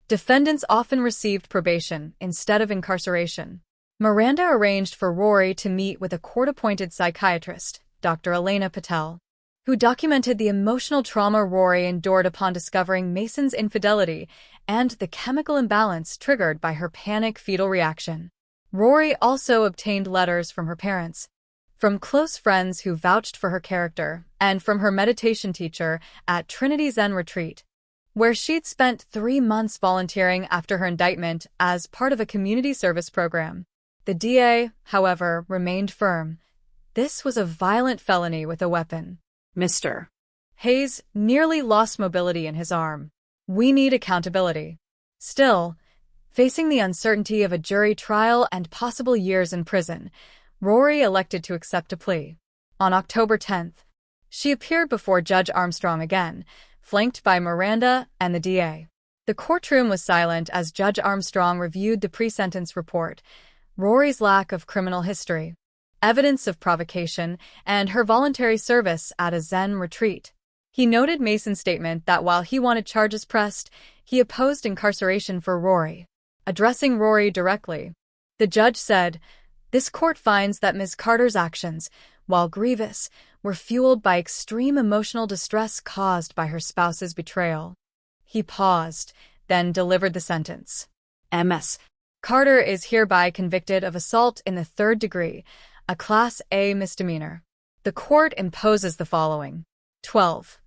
Defendants often received probation instead of incarceration. Miranda arranged for Rory to meet with a court-appointed psychiatrist, Dr. Elena Patel, who documented the emotional trauma Rory endured upon discovering Mason's infidelity and the chemical imbalance triggered by her panic fetal reaction. Rory also obtained letters from her parents, from close friends who vouched for her character, and from her meditation teacher at Trinity Zen Retreat, where she'd spent 3 months volunteering after her indictment as part of a community service program. The DA, however, remained firm. This was a violent felony with a weapon. Mr. Hayes nearly lost mobility in his arm. "We need accountability." Still, facing the uncertainty of a jury trial and possible years in prison, Rory elected to accept a plea. On October 10th, she appeared before Judge Armstrong again, flanked by Miranda and the DA. The courtroom was silent as Judge Armstrong reviewed the pre-sentence report, Rory's lack of criminal history, evidence of provocation, and her voluntary service at a Zen retreat. He noted Mason's statement that while he wanted charges pressed, he opposed incarceration for Rory. Addressing Rory directly, the judge said, "This court finds that Ms. Carter's actions, while grievous, were fueled by extreme emotional distress caused by her spouse's betrayal." He paused, then delivered the sentence. Ms. Carter is hereby convicted of assault in the third degree, a Class A misdemeanor. The court imposes the following: 12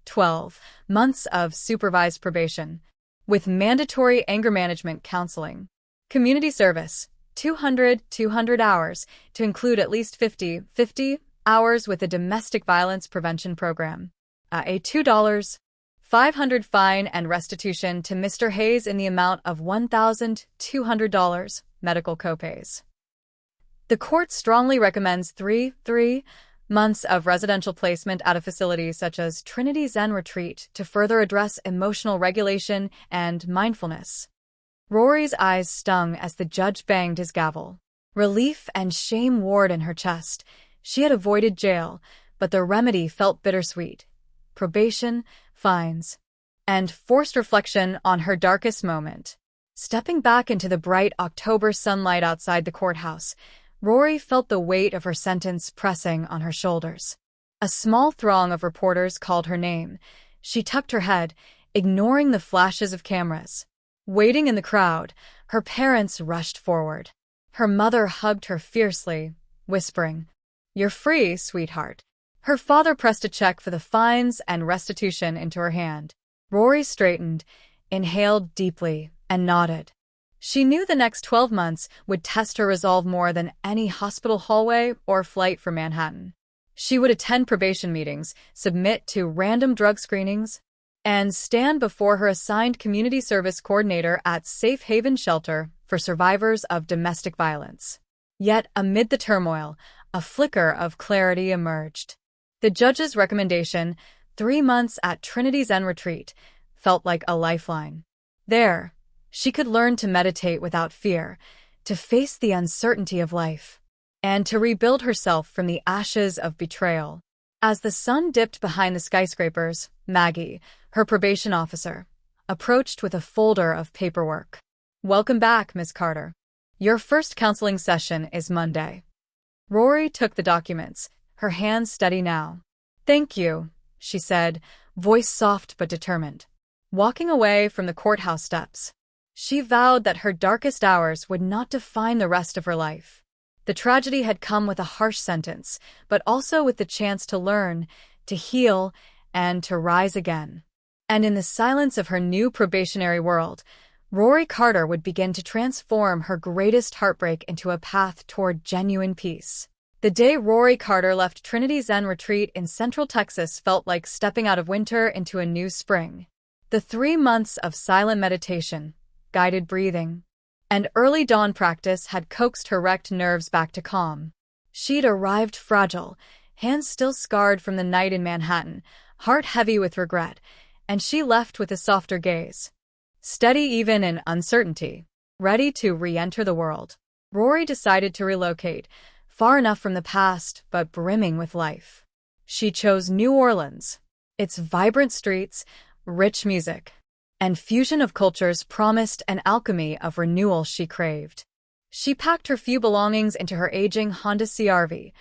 months of supervised probation, with mandatory anger management counseling. Community service, 200 hours, to include at least 50 hours with a domestic violence prevention program. A $2,500 fine and restitution to Mr. Hayes in the amount of $1,200, medical copays. The court strongly recommends 3 months of residential placement at a facility such as Trinity Zen Retreat to further address emotional regulation and mindfulness. Rory's eyes stung as the judge banged his gavel. Relief and shame warred in her chest. She had avoided jail, but the remedy felt bittersweet. Probation, fines, and forced reflection on her darkest moment. Stepping back into the bright October sunlight outside the courthouse, Rory felt the weight of her sentence pressing on her shoulders. A small throng of reporters called her name. She tucked her head, ignoring the flashes of cameras. Waiting in the crowd, her parents rushed forward. Her mother hugged her fiercely, whispering, "You're free, sweetheart." Her father pressed a check for the fines and restitution into her hand. Rory straightened, inhaled deeply, and nodded. She knew the next 12 months would test her resolve more than any hospital hallway or flight from Manhattan. She would attend probation meetings, submit to random drug screenings, and stand before her assigned community service coordinator at Safe Haven Shelter for survivors of domestic violence. Yet, amid the turmoil, a flicker of clarity emerged. The judge's recommendation, 3 months at Trinity Zen Retreat, felt like a lifeline. There, she could learn to meditate without fear, to face the uncertainty of life, and to rebuild herself from the ashes of betrayal. As the sun dipped behind the skyscrapers, Maggie, her probation officer, approached with a folder of paperwork. "Welcome back, Miss Carter. Your first counseling session is Monday." Rory took the documents, her hands steady now. "Thank you," she said, voice soft but determined. Walking away from the courthouse steps, she vowed that her darkest hours would not define the rest of her life. The tragedy had come with a harsh sentence, but also with the chance to learn, to heal, and to rise again. And in the silence of her new probationary world, Rory Carter would begin to transform her greatest heartbreak into a path toward genuine peace. The day Rory Carter left Trinity Zen Retreat in Central Texas felt like stepping out of winter into a new spring. The 3 months of silent meditation, guided breathing, and early dawn practice had coaxed her wrecked nerves back to calm. She'd arrived fragile, hands still scarred from the night in Manhattan, heart heavy with regret, and she left with a softer gaze. Steady even in uncertainty, ready to re-enter the world. Rory decided to relocate, far enough from the past but brimming with life. She chose New Orleans. Its vibrant streets, rich music, and fusion of cultures promised an alchemy of renewal she craved. She packed her few belongings into her aging Honda CR-V,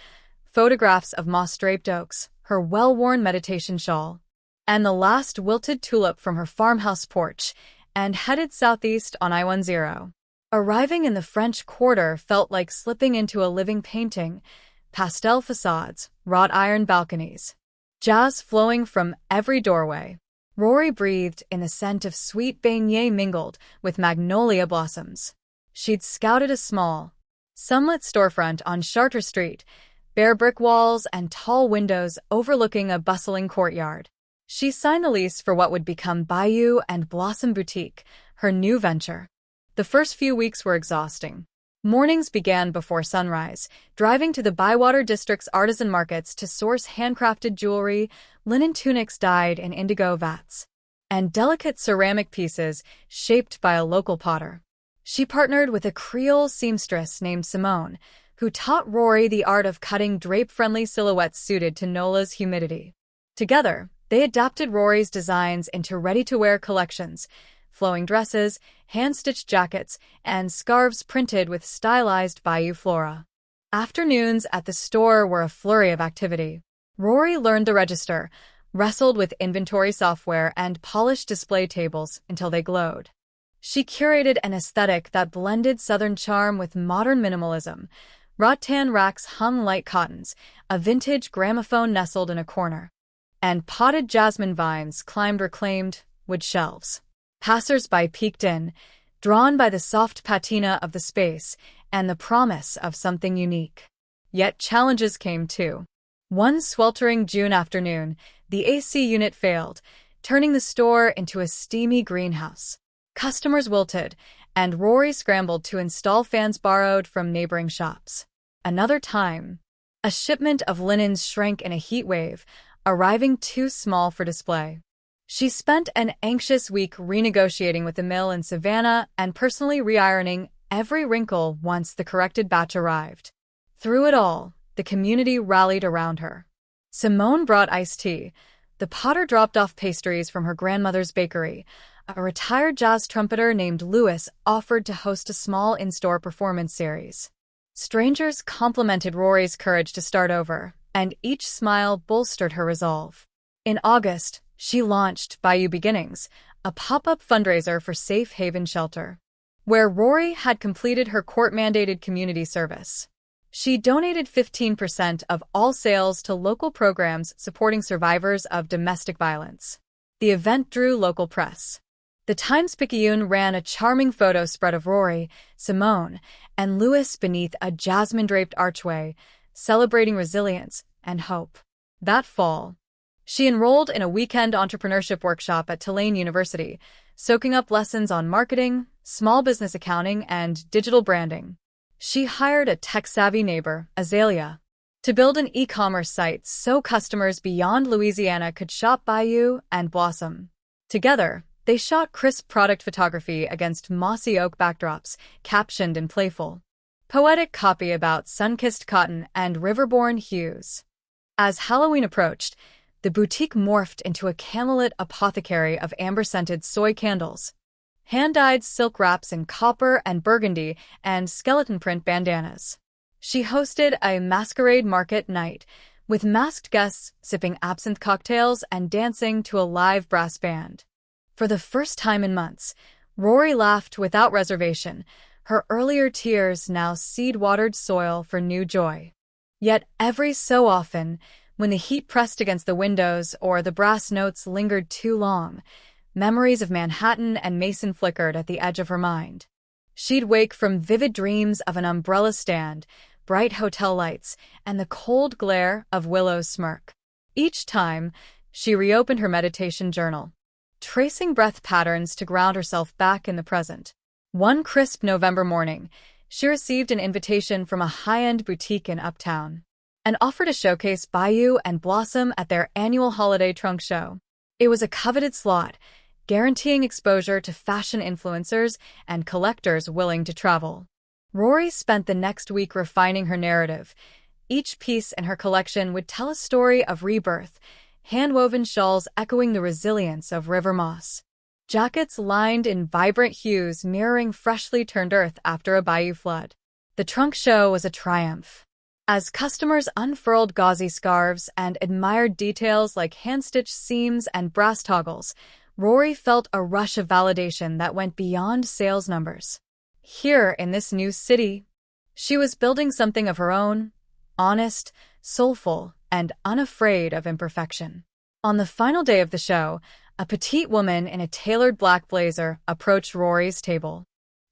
photographs of moss-draped oaks, her well-worn meditation shawl, and the last wilted tulip from her farmhouse porch, and headed southeast on I-10. Arriving in the French Quarter felt like slipping into a living painting, pastel facades, wrought iron balconies, jazz flowing from every doorway. Rory breathed in the scent of sweet beignet mingled with magnolia blossoms. She'd scouted a small, sunlit storefront on Chartres Street, bare brick walls and tall windows overlooking a bustling courtyard. She signed the lease for what would become Bayou Blossom Boutique, her new venture. The first few weeks were exhausting. Mornings began before sunrise, driving to the Bywater District's artisan markets to source handcrafted jewelry, linen tunics dyed in indigo vats, and delicate ceramic pieces shaped by a local potter. She partnered with a Creole seamstress named Simone, who taught Rory the art of cutting drape-friendly silhouettes suited to Nola's humidity. Together, they adapted Rory's designs into ready-to-wear collections, flowing dresses, hand-stitched jackets, and scarves printed with stylized Bayou flora. Afternoons at the store were a flurry of activity. Rory learned the register, wrestled with inventory software, and polished display tables until they glowed. She curated an aesthetic that blended Southern charm with modern minimalism. Rattan racks hung light cottons, a vintage gramophone nestled in a corner, and potted jasmine vines climbed reclaimed wood shelves. Passers-by peeked in, drawn by the soft patina of the space and the promise of something unique. Yet challenges came too. One sweltering June afternoon, the AC unit failed, turning the store into a steamy greenhouse. Customers wilted, and Rory scrambled to install fans borrowed from neighboring shops. Another time, a shipment of linens shrank in a heat wave, arriving too small for display. She spent an anxious week renegotiating with the mill in Savannah and personally re-ironing every wrinkle once the corrected batch arrived. Through it all, the community rallied around her. Simone brought iced tea. The potter dropped off pastries from her grandmother's bakery. A retired jazz trumpeter named Louis offered to host a small in-store performance series. Strangers complimented Rory's courage to start over, and each smile bolstered her resolve. In August, She launched Bayou Beginnings, a pop-up fundraiser for Safe Haven Shelter, where Rory had completed her court-mandated community service. She donated 15% of all sales to local programs supporting survivors of domestic violence. The event drew local press. The Times-Picayune ran a charming photo spread of Rory, Simone, and Louis beneath a jasmine-draped archway, celebrating resilience and hope. That fall, she enrolled in a weekend entrepreneurship workshop at Tulane University, soaking up lessons on marketing, small business accounting, and digital branding. She hired a tech-savvy neighbor, Azalea, to build an e-commerce site so customers beyond Louisiana could shop Bayou and Blossom. Together, they shot crisp product photography against mossy oak backdrops, captioned in playful, poetic copy about sun-kissed cotton and river-born hues. As Halloween approached, the boutique morphed into a candlelit apothecary of amber-scented soy candles, hand-dyed silk wraps in copper and burgundy, and skeleton print bandanas. She hosted a masquerade market night, with masked guests sipping absinthe cocktails and dancing to a live brass band. For the first time in months, Rory laughed without reservation, her earlier tears now seed-watered soil for new joy. Yet every so often, when the heat pressed against the windows or the brass notes lingered too long, memories of Manhattan and Mason flickered at the edge of her mind. She'd wake from vivid dreams of an umbrella stand, bright hotel lights, and the cold glare of Willow's smirk. Each time, she reopened her meditation journal, tracing breath patterns to ground herself back in the present. One crisp November morning, she received an invitation from a high-end boutique in Uptown, and offered to showcase Bayou and Blossom at their annual holiday trunk show. It was a coveted slot, guaranteeing exposure to fashion influencers and collectors willing to travel. Rory spent the next week refining her narrative. Each piece in her collection would tell a story of rebirth, hand-woven shawls echoing the resilience of river moss, jackets lined in vibrant hues mirroring freshly turned earth after a bayou flood. The trunk show was a triumph. As customers unfurled gauzy scarves and admired details like hand-stitched seams and brass toggles, Rory felt a rush of validation that went beyond sales numbers. Here in this new city, she was building something of her own, honest, soulful, and unafraid of imperfection. On the final day of the show, a petite woman in a tailored black blazer approached Rory's table.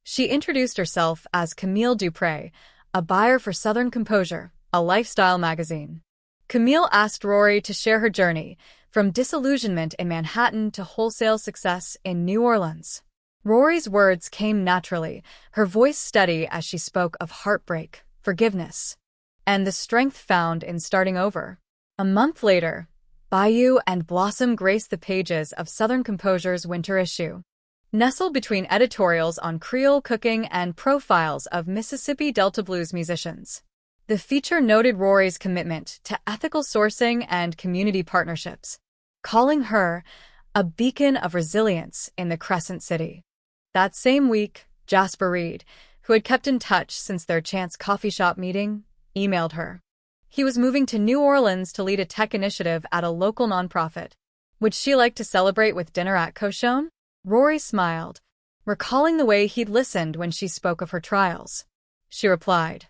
She introduced herself as Camille Dupré, a buyer for Southern Composure, a lifestyle magazine. Camille asked Rory to share her journey, from disillusionment in Manhattan to wholesale success in New Orleans. Rory's words came naturally, her voice steady as she spoke of heartbreak, forgiveness, and the strength found in starting over. A month later, Bayou and Blossom graced the pages of Southern Composure's winter issue. Nestled between editorials on Creole cooking and profiles of Mississippi Delta blues musicians, the feature noted Rory's commitment to ethical sourcing and community partnerships, calling her a beacon of resilience in the Crescent City. That same week, Jasper Reed, who had kept in touch since their chance coffee shop meeting, emailed her. He was moving to New Orleans to lead a tech initiative at a local nonprofit. Would she like to celebrate with dinner at Cochon? Rory smiled, recalling the way he'd listened when she spoke of her trials. She replied,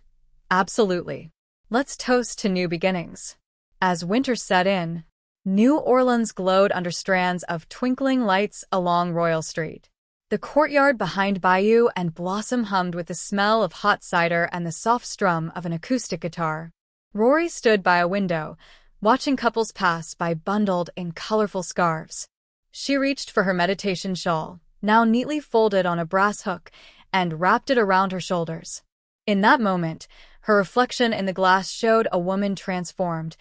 "Absolutely. Let's toast to new beginnings." As winter set in, New Orleans glowed under strands of twinkling lights along Royal Street. The courtyard behind Bayou and Blossom hummed with the smell of hot cider and the soft strum of an acoustic guitar. Rory stood by a window, watching couples pass by bundled in colorful scarves. She reached for her meditation shawl, now neatly folded on a brass hook, and wrapped it around her shoulders. In that moment, her reflection in the glass showed a woman transformed,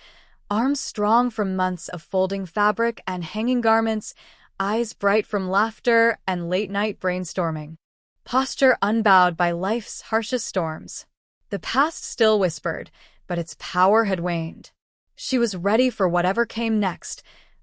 arms strong from months of folding fabric and hanging garments, eyes bright from laughter and late-night brainstorming, posture unbowed by life's harshest storms. The past still whispered, but its power had waned. She was ready for whatever came next,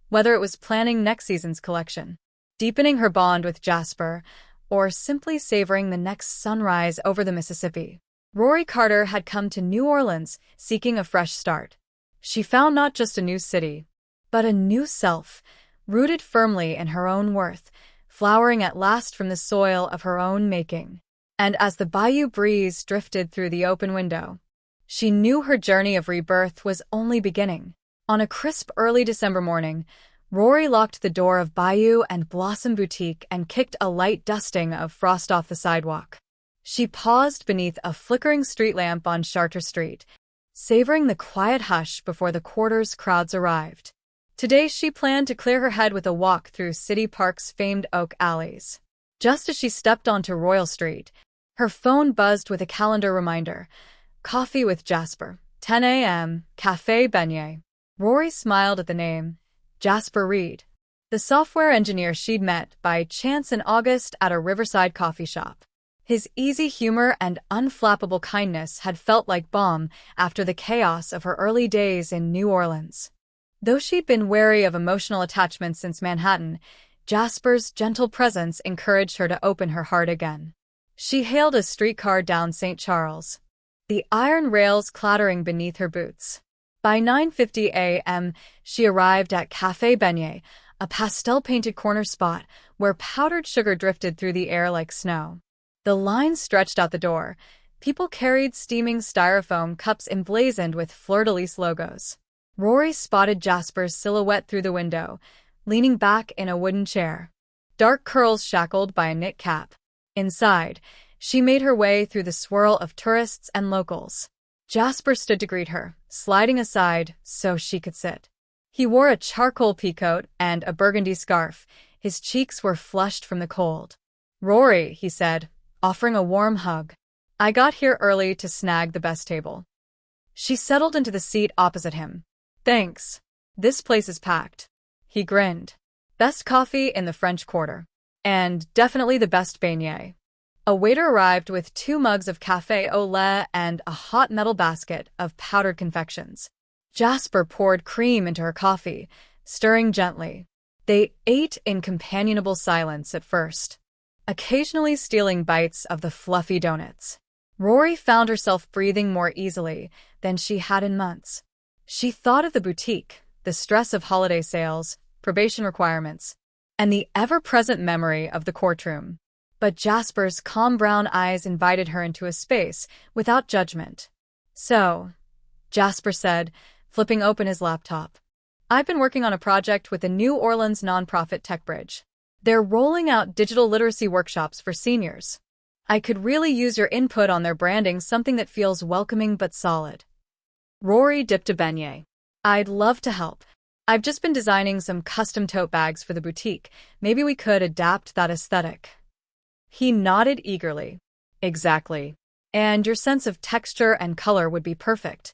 whether it was planning next season's collection, deepening her bond with Jasper, or simply savoring the next sunrise over the Mississippi. Rory Carter had come to New Orleans seeking a fresh start. She found not just a new city, but a new self, rooted firmly in her own worth, flowering at last from the soil of her own making. And as the bayou breeze drifted through the open window, she knew her journey of rebirth was only beginning. On a crisp early December morning, Rory locked the door of Bayou and Blossom Boutique and kicked a light dusting of frost off the sidewalk. She paused beneath a flickering street lamp on Chartres Street, savoring the quiet hush before the quarter's crowds arrived. Today she planned to clear her head with a walk through City Park's famed oak alleys. Just as she stepped onto Royal Street, her phone buzzed with a calendar reminder. Coffee with Jasper, 10 a.m., Café Beignet. Rory smiled at the name. Jasper Reed, the software engineer she'd met by chance in August at a riverside coffee shop. His easy humor and unflappable kindness had felt like balm after the chaos of her early days in New Orleans. Though she'd been wary of emotional attachment since Manhattan, Jasper's gentle presence encouraged her to open her heart again. She hailed a streetcar down St. Charles, the iron rails clattering beneath her boots. By 9:50 a.m., she arrived at Café Beignet, a pastel-painted corner spot where powdered sugar drifted through the air like snow. The lines stretched out the door. People carried steaming styrofoam cups emblazoned with fleur-de-lis logos. Rory spotted Jasper's silhouette through the window, leaning back in a wooden chair, dark curls shackled by a knit cap. Inside, she made her way through the swirl of tourists and locals. Jasper stood to greet her, sliding aside so she could sit. He wore a charcoal peacoat and a burgundy scarf. His cheeks were flushed from the cold. "Rory," he said, offering a warm hug. "I got here early to snag the best table." She settled into the seat opposite him. "Thanks. This place is packed." He grinned. "Best coffee in the French Quarter. And definitely the best beignet." A waiter arrived with 2 mugs of café au lait and a hot metal basket of powdered confections. Jasper poured cream into her coffee, stirring gently. They ate in companionable silence at first, occasionally stealing bites of the fluffy donuts. Rory found herself breathing more easily than she had in months. She thought of the boutique, the stress of holiday sales, probation requirements, and the ever-present memory of the courtroom. But Jasper's calm brown eyes invited her into a space without judgment. "So," Jasper said, flipping open his laptop, "I've been working on a project with the New Orleans nonprofit TechBridge. They're rolling out digital literacy workshops for seniors. I could really use your input on their branding, something that feels welcoming but solid." Rory dipped a beignet. "I'd love to help. I've just been designing some custom tote bags for the boutique. Maybe we could adapt that aesthetic." He nodded eagerly. "Exactly. And your sense of texture and color would be perfect."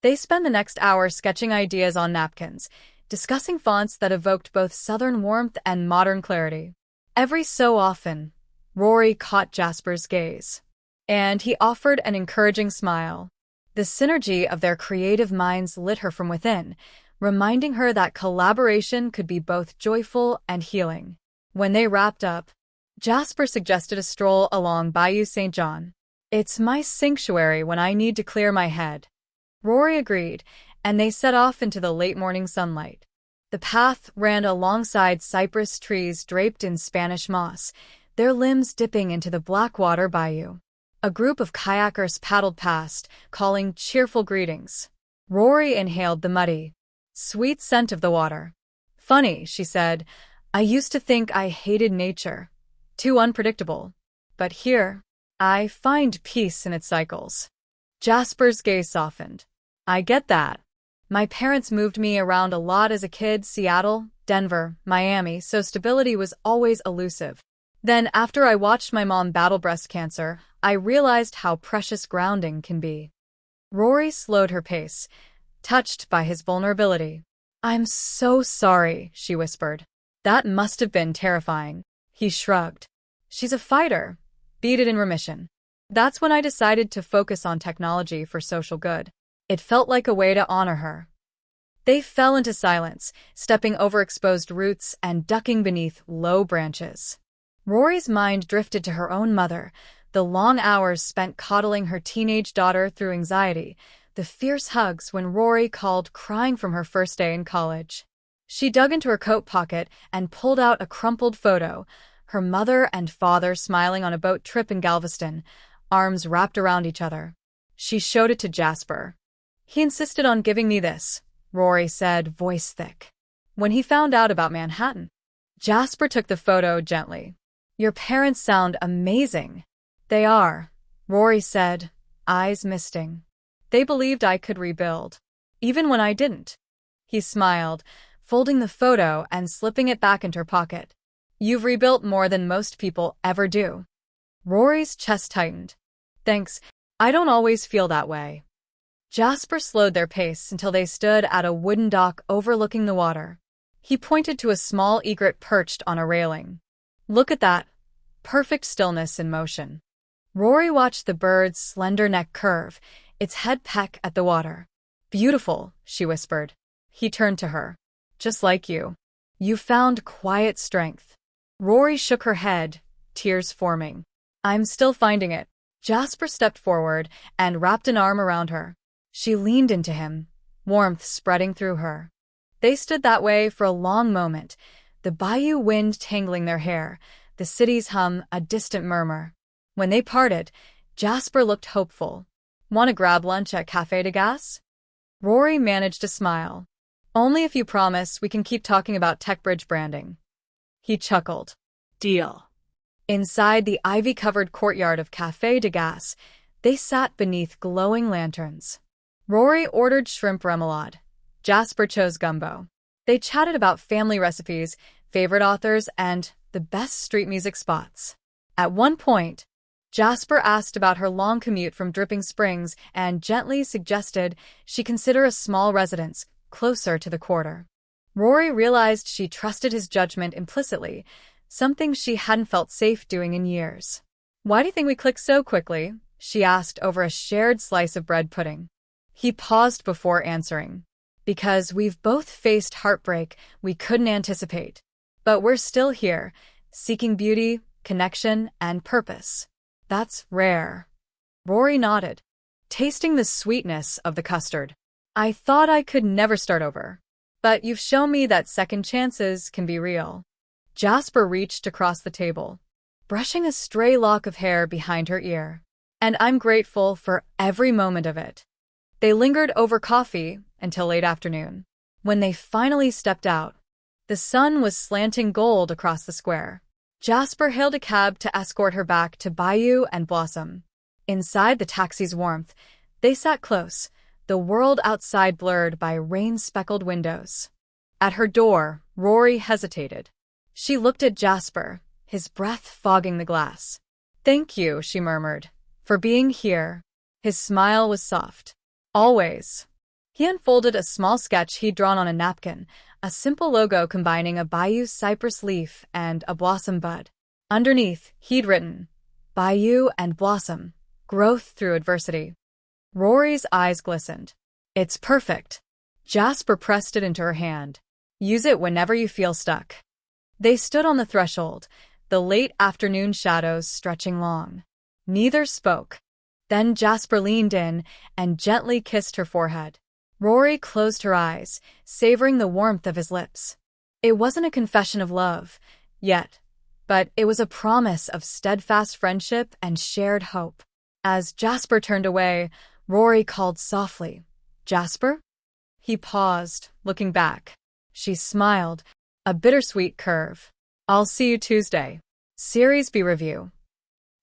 They spent the next hour sketching ideas on napkins, discussing fonts that evoked both Southern warmth and modern clarity. Every so often, Rory caught Jasper's gaze, and he offered an encouraging smile. The synergy of their creative minds lit her from within, reminding her that collaboration could be both joyful and healing. When they wrapped up, Jasper suggested a stroll along Bayou St. John. "It's my sanctuary when I need to clear my head." Rory agreed, and they set off into the late morning sunlight. The path ran alongside cypress trees draped in Spanish moss, their limbs dipping into the black-water bayou. A group of kayakers paddled past, calling cheerful greetings. Rory inhaled the muddy, sweet scent of the water. "Funny," she said, "I used to think I hated nature. Too unpredictable. But here, I find peace in its cycles." Jasper's gaze softened. "I get that. My parents moved me around a lot as a kid, Seattle, Denver, Miami, so stability was always elusive. Then after I watched my mom battle breast cancer, I realized how precious grounding can be." Rory slowed her pace, touched by his vulnerability. "I'm so sorry," she whispered. "That must have been terrifying." He shrugged. "She's a fighter, beat it in remission." That's when I decided to focus on technology for social good. It felt like a way to honor her. They fell into silence, stepping over exposed roots and ducking beneath low branches. Rory's mind drifted to her own mother, the long hours spent coddling her teenage daughter through anxiety, the fierce hugs when Rory called crying from her first day in college. She dug into her coat pocket and pulled out a crumpled photo, her mother and father smiling on a boat trip in Galveston, arms wrapped around each other. She showed it to Jasper. "He insisted on giving me this," Rory said, voice thick. "When he found out about Manhattan." Jasper took the photo gently. "Your parents sound amazing." "They are," Rory said, eyes misting. "They believed I could rebuild, even when I didn't." He smiled, folding the photo and slipping it back into her pocket. "You've rebuilt more than most people ever do." Rory's chest tightened. "Thanks. I don't always feel that way." Jasper slowed their pace until they stood at a wooden dock overlooking the water. He pointed to a small egret perched on a railing. "Look at that. Perfect stillness in motion." Rory watched the bird's slender neck curve, its head peck at the water. "Beautiful," she whispered. He turned to her. "Just like you. You found quiet strength." Rory shook her head, tears forming. "I'm still finding it." Jasper stepped forward and wrapped an arm around her. She leaned into him, warmth spreading through her. They stood that way for a long moment, the bayou wind tangling their hair, the city's hum a distant murmur. When they parted, Jasper looked hopeful. "Want to grab lunch at Café de Gas?" Rory managed a smile. "Only if you promise we can keep talking about TechBridge branding." He chuckled. "Deal." Inside the ivy-covered courtyard of Café de Gas, they sat beneath glowing lanterns. Rory ordered shrimp remoulade. Jasper chose gumbo. They chatted about family recipes, favorite authors, and the best street music spots. At one point, Jasper asked about her long commute from Dripping Springs and gently suggested she consider a small residence closer to the quarter. Rory realized she trusted his judgment implicitly, something she hadn't felt safe doing in years. "Why do you think we clicked so quickly?" she asked over a shared slice of bread pudding. He paused before answering. "Because we've both faced heartbreak we couldn't anticipate. But we're still here, seeking beauty, connection, and purpose. That's rare." Rory nodded, tasting the sweetness of the custard. "I thought I could never start over. But you've shown me that second chances can be real." Jasper reached across the table, brushing a stray lock of hair behind her ear. "And I'm grateful for every moment of it." They lingered over coffee until late afternoon. When they finally stepped out, the sun was slanting gold across the square. Jasper hailed a cab to escort her back to Bayou and Blossom. Inside the taxi's warmth, they sat close, the world outside blurred by rain-speckled windows. At her door, Rory hesitated. She looked at Jasper, his breath fogging the glass. "Thank you," she murmured, "for being here." His smile was soft. "Always." He unfolded a small sketch he'd drawn on a napkin, a simple logo combining a bayou cypress leaf and a blossom bud. Underneath, he'd written, "Bayou and Blossom, growth through adversity." Rory's eyes glistened. "It's perfect." Jasper pressed it into her hand. "Use it whenever you feel stuck." They stood on the threshold, the late afternoon shadows stretching long. Neither spoke. Then Jasper leaned in and gently kissed her forehead. Rory closed her eyes, savoring the warmth of his lips. It wasn't a confession of love, yet, but it was a promise of steadfast friendship and shared hope. As Jasper turned away, Rory called softly, "Jasper?" He paused, looking back. She smiled, a bittersweet curve. "I'll see you Tuesday. Series B review."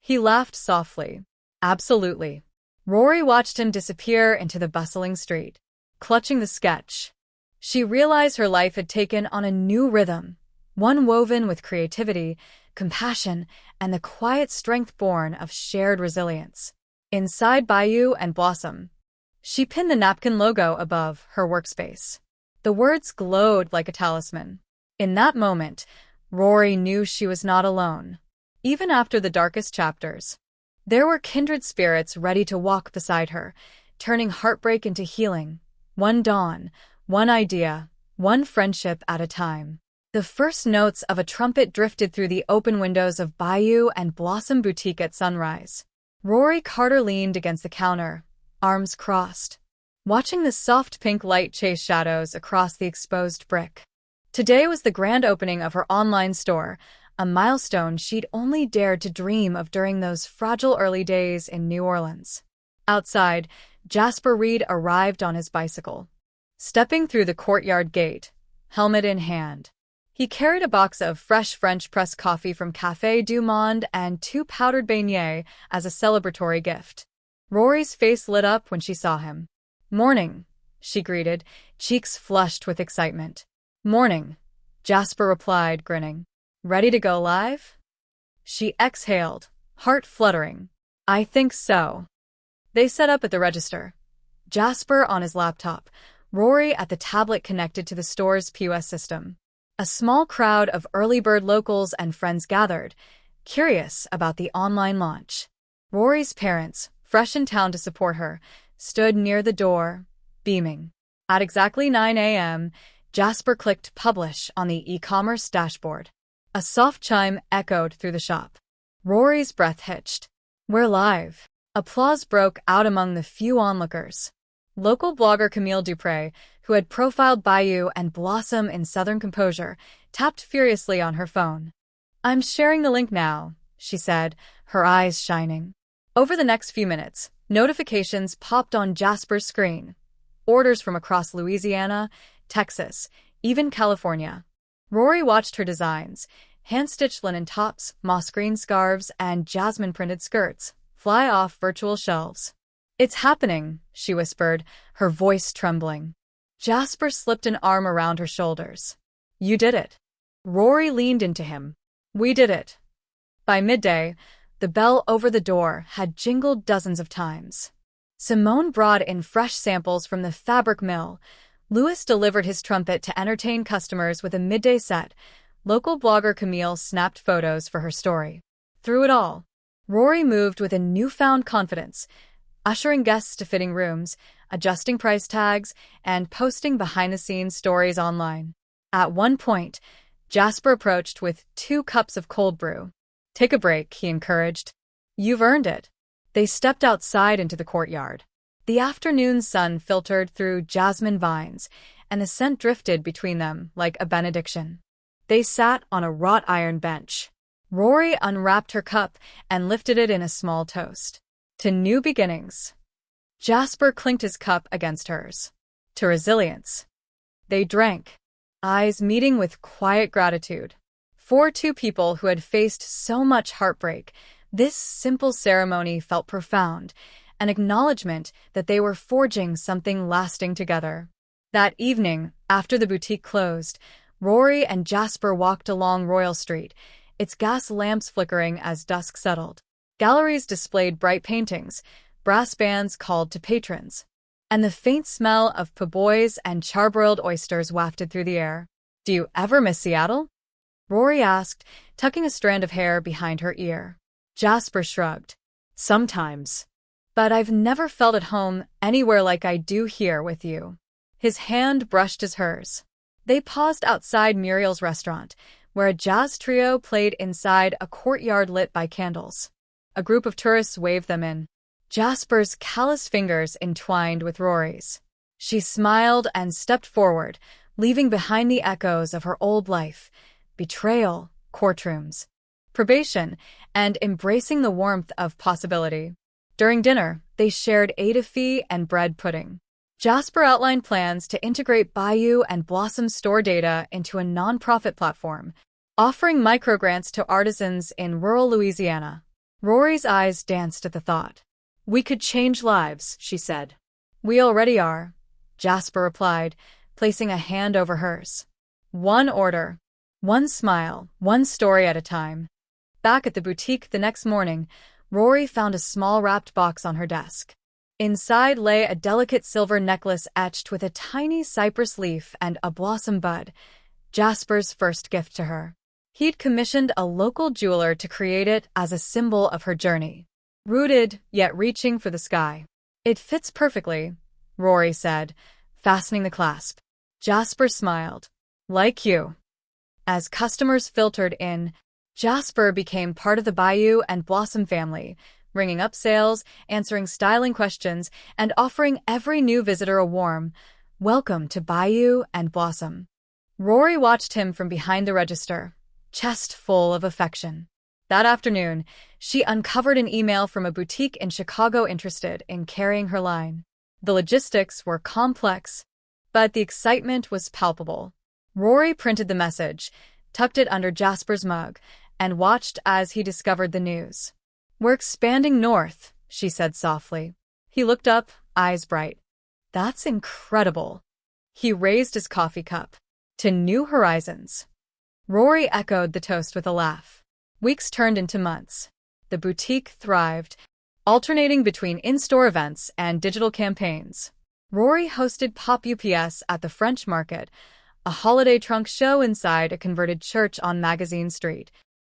He laughed softly. "Absolutely." Rory watched him disappear into the bustling street, clutching the sketch. She realized her life had taken on a new rhythm, one woven with creativity, compassion, and the quiet strength born of shared resilience. Inside Bayou and Blossom, she pinned the napkin logo above her workspace. The words glowed like a talisman. In that moment, Rory knew she was not alone. Even after the darkest chapters, there were kindred spirits ready to walk beside her, turning heartbreak into healing. One dawn, one idea, one friendship at a time. The first notes of a trumpet drifted through the open windows of Bayou and Blossom Boutique at sunrise. Rory Carter leaned against the counter, arms crossed, watching the soft pink light chase shadows across the exposed brick. Today was the grand opening of her online store, a milestone she'd only dared to dream of during those fragile early days in New Orleans. Outside, Jasper Reed arrived on his bicycle. Stepping through the courtyard gate, helmet in hand, he carried a box of fresh French press coffee from Café du Monde and 2 powdered beignets as a celebratory gift. Rory's face lit up when she saw him. "Morning," she greeted, cheeks flushed with excitement. "Morning," Jasper replied, grinning. "Ready to go live?" She exhaled, heart fluttering. "I think so." They set up at the register. Jasper on his laptop, Rory at the tablet connected to the store's POS system. A small crowd of early bird locals and friends gathered, curious about the online launch. Rory's parents, fresh in town to support her, stood near the door, beaming. At exactly 9 a.m., Jasper clicked publish on the e-commerce dashboard. A soft chime echoed through the shop. Rory's breath hitched. "We're live." Applause broke out among the few onlookers. Local blogger Camille Dupré, who had profiled Bayou and Blossom in Southern composure, tapped furiously on her phone. "I'm sharing the link now," she said, her eyes shining. Over the next few minutes, notifications popped on Jasper's screen. Orders from across Louisiana, Texas, even California. Rory watched her designs, hand-stitched linen tops, moss-green scarves, and jasmine-printed skirts, fly off virtual shelves. "It's happening," she whispered, her voice trembling. Jasper slipped an arm around her shoulders. "You did it." Rory leaned into him. "We did it." By midday, the bell over the door had jingled dozens of times. Simone brought in fresh samples from the fabric mill. Louis delivered his trumpet to entertain customers with a midday set. Local blogger Camille snapped photos for her story. Through it all, Rory moved with a newfound confidence, ushering guests to fitting rooms, adjusting price tags, and posting behind-the-scenes stories online. At one point, Jasper approached with 2 cups of cold brew. "Take a break," he encouraged. "You've earned it." They stepped outside into the courtyard. The afternoon sun filtered through jasmine vines, and the scent drifted between them like a benediction. They sat on a wrought iron bench. Rory unwrapped her cup and lifted it in a small toast. To new beginnings. Jasper clinked his cup against hers. To resilience. They drank, eyes meeting with quiet gratitude. For 2 people who had faced so much heartbreak, this simple ceremony felt profound, an acknowledgement that they were forging something lasting together. That evening, after the boutique closed, Rory and Jasper walked along Royal Street, its gas lamps flickering as dusk settled. Galleries displayed bright paintings, brass bands called to patrons, and the faint smell of po' boys and charbroiled oysters wafted through the air. "Do you ever miss Seattle?" Rory asked, tucking a strand of hair behind her ear. Jasper shrugged. "Sometimes. But I've never felt at home anywhere like I do here with you." His hand brushed as hers. They paused outside Muriel's restaurant, where a jazz trio played inside a courtyard lit by candles. A group of tourists waved them in. Jasper's callous fingers entwined with Rory's. She smiled and stepped forward, leaving behind the echoes of her old life, betrayal, courtrooms, probation, and embracing the warmth of possibility. During dinner, they shared étouffée and bread pudding. Jasper outlined plans to integrate Bayou and Blossom store data into a nonprofit platform, offering microgrants to artisans in rural Louisiana. Rory's eyes danced at the thought. "We could change lives," she said. "We already are," Jasper replied, placing a hand over hers. "One order, one smile, one story at a time." Back at the boutique the next morning, Rory found a small wrapped box on her desk. Inside lay a delicate silver necklace etched with a tiny cypress leaf and a blossom bud, Jasper's first gift to her. He'd commissioned a local jeweler to create it as a symbol of her journey. Rooted, yet reaching for the sky. "It fits perfectly," Rory said, fastening the clasp. Jasper smiled. "Like you." As customers filtered in, Jasper became part of the Bayou and Blossom family, ringing up sales, answering styling questions, and offering every new visitor a warm welcome to Bayou and Blossom. Rory watched him from behind the register, chest full of affection. That afternoon, she uncovered an email from a boutique in Chicago interested in carrying her line. The logistics were complex, but the excitement was palpable. Rory printed the message, tucked it under Jasper's mug, and watched as he discovered the news. "We're expanding north," she said softly. He looked up, eyes bright. "That's incredible." He raised his coffee cup. "To new horizons." Rory echoed the toast with a laugh. Weeks turned into months. The boutique thrived, alternating between in-store events and digital campaigns. Rory hosted Pop UPS at the French Market, a holiday trunk show inside a converted church on Magazine Street,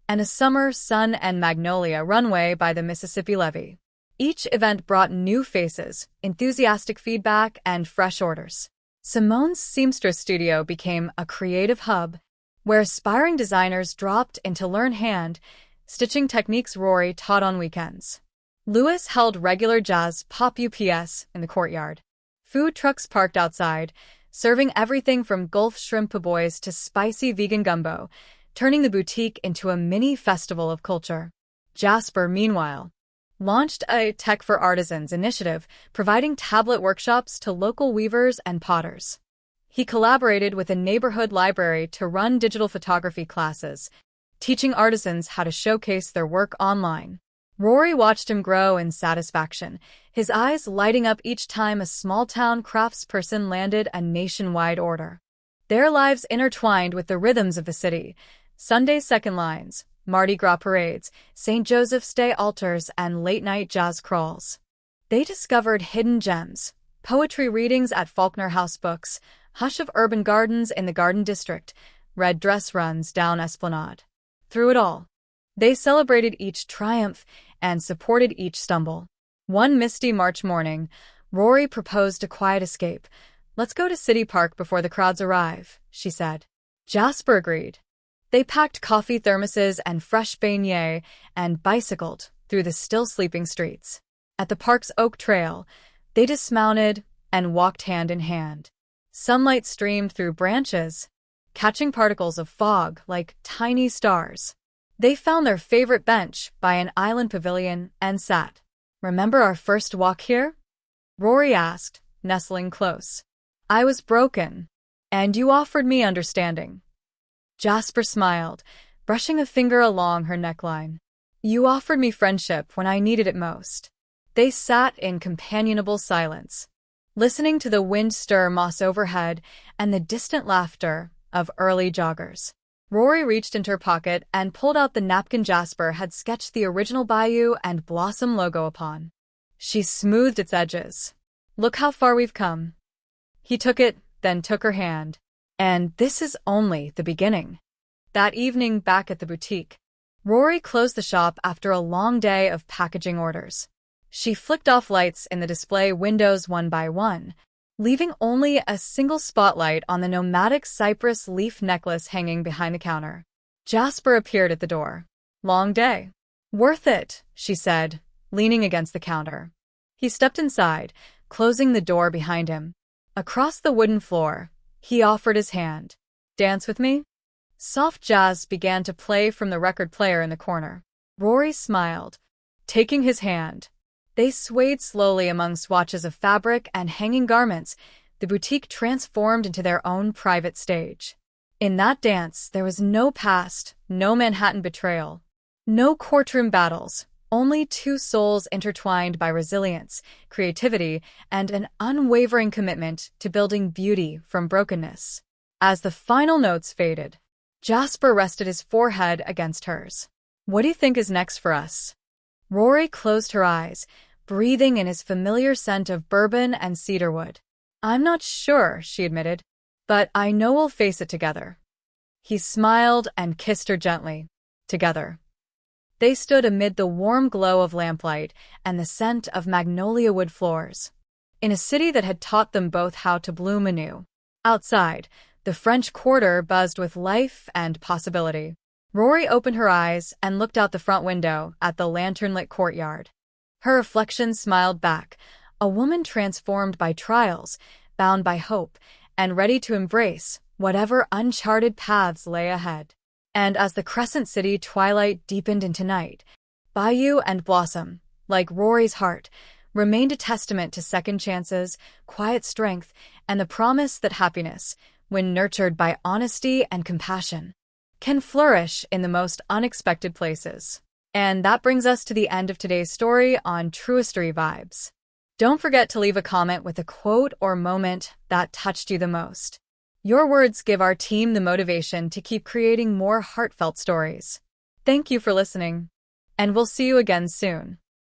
and a summer sun and magnolia runway by the Mississippi Levee. Each event brought new faces, enthusiastic feedback, and fresh orders. Simone's seamstress studio became a creative hub, where aspiring designers dropped in to learn hand-stitching techniques Rory taught on weekends. Lewis held regular jazz Pop UPS in the courtyard. Food trucks parked outside, serving everything from Gulf shrimp po' boys to spicy vegan gumbo, turning the boutique into a mini festival of culture. Jasper, meanwhile, launched a Tech for Artisans initiative, providing tablet workshops to local weavers and potters. He collaborated with a neighborhood library to run digital photography classes, teaching artisans how to showcase their work online. Rory watched him grow in satisfaction, his eyes lighting up each time a small-town craftsperson landed a nationwide order. Their lives intertwined with the rhythms of the city: Sunday second lines, Mardi Gras parades, St. Joseph's Day altars, and late-night jazz crawls. They discovered hidden gems, poetry readings at Faulkner House Books, hush of urban gardens in the Garden District, red dress runs down Esplanade. Through it all, they celebrated each triumph and supported each stumble. One misty March morning, Rory proposed a quiet escape. "Let's go to City Park before the crowds arrive," she said. Jasper agreed. They packed coffee thermoses and fresh beignets and bicycled through the still-sleeping streets. At the park's Oak Trail, they dismounted and walked hand in hand. Sunlight streamed through branches, catching particles of fog like tiny stars. They found their favorite bench by an island pavilion and sat. "Remember our first walk here?" Rory asked, nestling close. "I was broken, and you offered me understanding." Jasper smiled, brushing a finger along her neckline. "You offered me friendship when I needed it most." They sat in companionable silence, listening to the wind stir moss overhead and the distant laughter of early joggers. Rory reached into her pocket and pulled out the napkin Jasper had sketched the original Bayou and Blossom logo upon. She smoothed its edges. "Look how far we've come." He took it, then took her hand. "And this is only the beginning." That evening back at the boutique, Rory closed the shop after a long day of packaging orders. She flicked off lights in the display windows one by one, leaving only a single spotlight on the nomadic cypress leaf necklace hanging behind the counter. Jasper appeared at the door. "Long day." "Worth it," she said, leaning against the counter. He stepped inside, closing the door behind him. Across the wooden floor, he offered his hand. "Dance with me?" Soft jazz began to play from the record player in the corner. Rory smiled, taking his hand. They swayed slowly among swatches of fabric and hanging garments. The boutique transformed into their own private stage. In that dance, there was no past, no Manhattan betrayal, no courtroom battles, only two souls intertwined by resilience, creativity, and an unwavering commitment to building beauty from brokenness. As the final notes faded, Jasper rested his forehead against hers. "What do you think is next for us?" Rory closed her eyes, breathing in his familiar scent of bourbon and cedarwood. "I'm not sure," she admitted, "but I know we'll face it together." He smiled and kissed her gently. Together. They stood amid the warm glow of lamplight and the scent of magnolia wood floors, in a city that had taught them both how to bloom anew. Outside, the French Quarter buzzed with life and possibility. Rory opened her eyes and looked out the front window at the lantern-lit courtyard. Her reflection smiled back, a woman transformed by trials, bound by hope, and ready to embrace whatever uncharted paths lay ahead. And as the Crescent City twilight deepened into night, Bayou and Blossom, like Rory's heart, remained a testament to second chances, quiet strength, and the promise that happiness, when nurtured by honesty and compassion, can flourish in the most unexpected places. And that brings us to the end of today's story on Truistery Vibes. Don't forget to leave a comment with a quote or moment that touched you the most. Your words give our team the motivation to keep creating more heartfelt stories. Thank you for listening, and we'll see you again soon.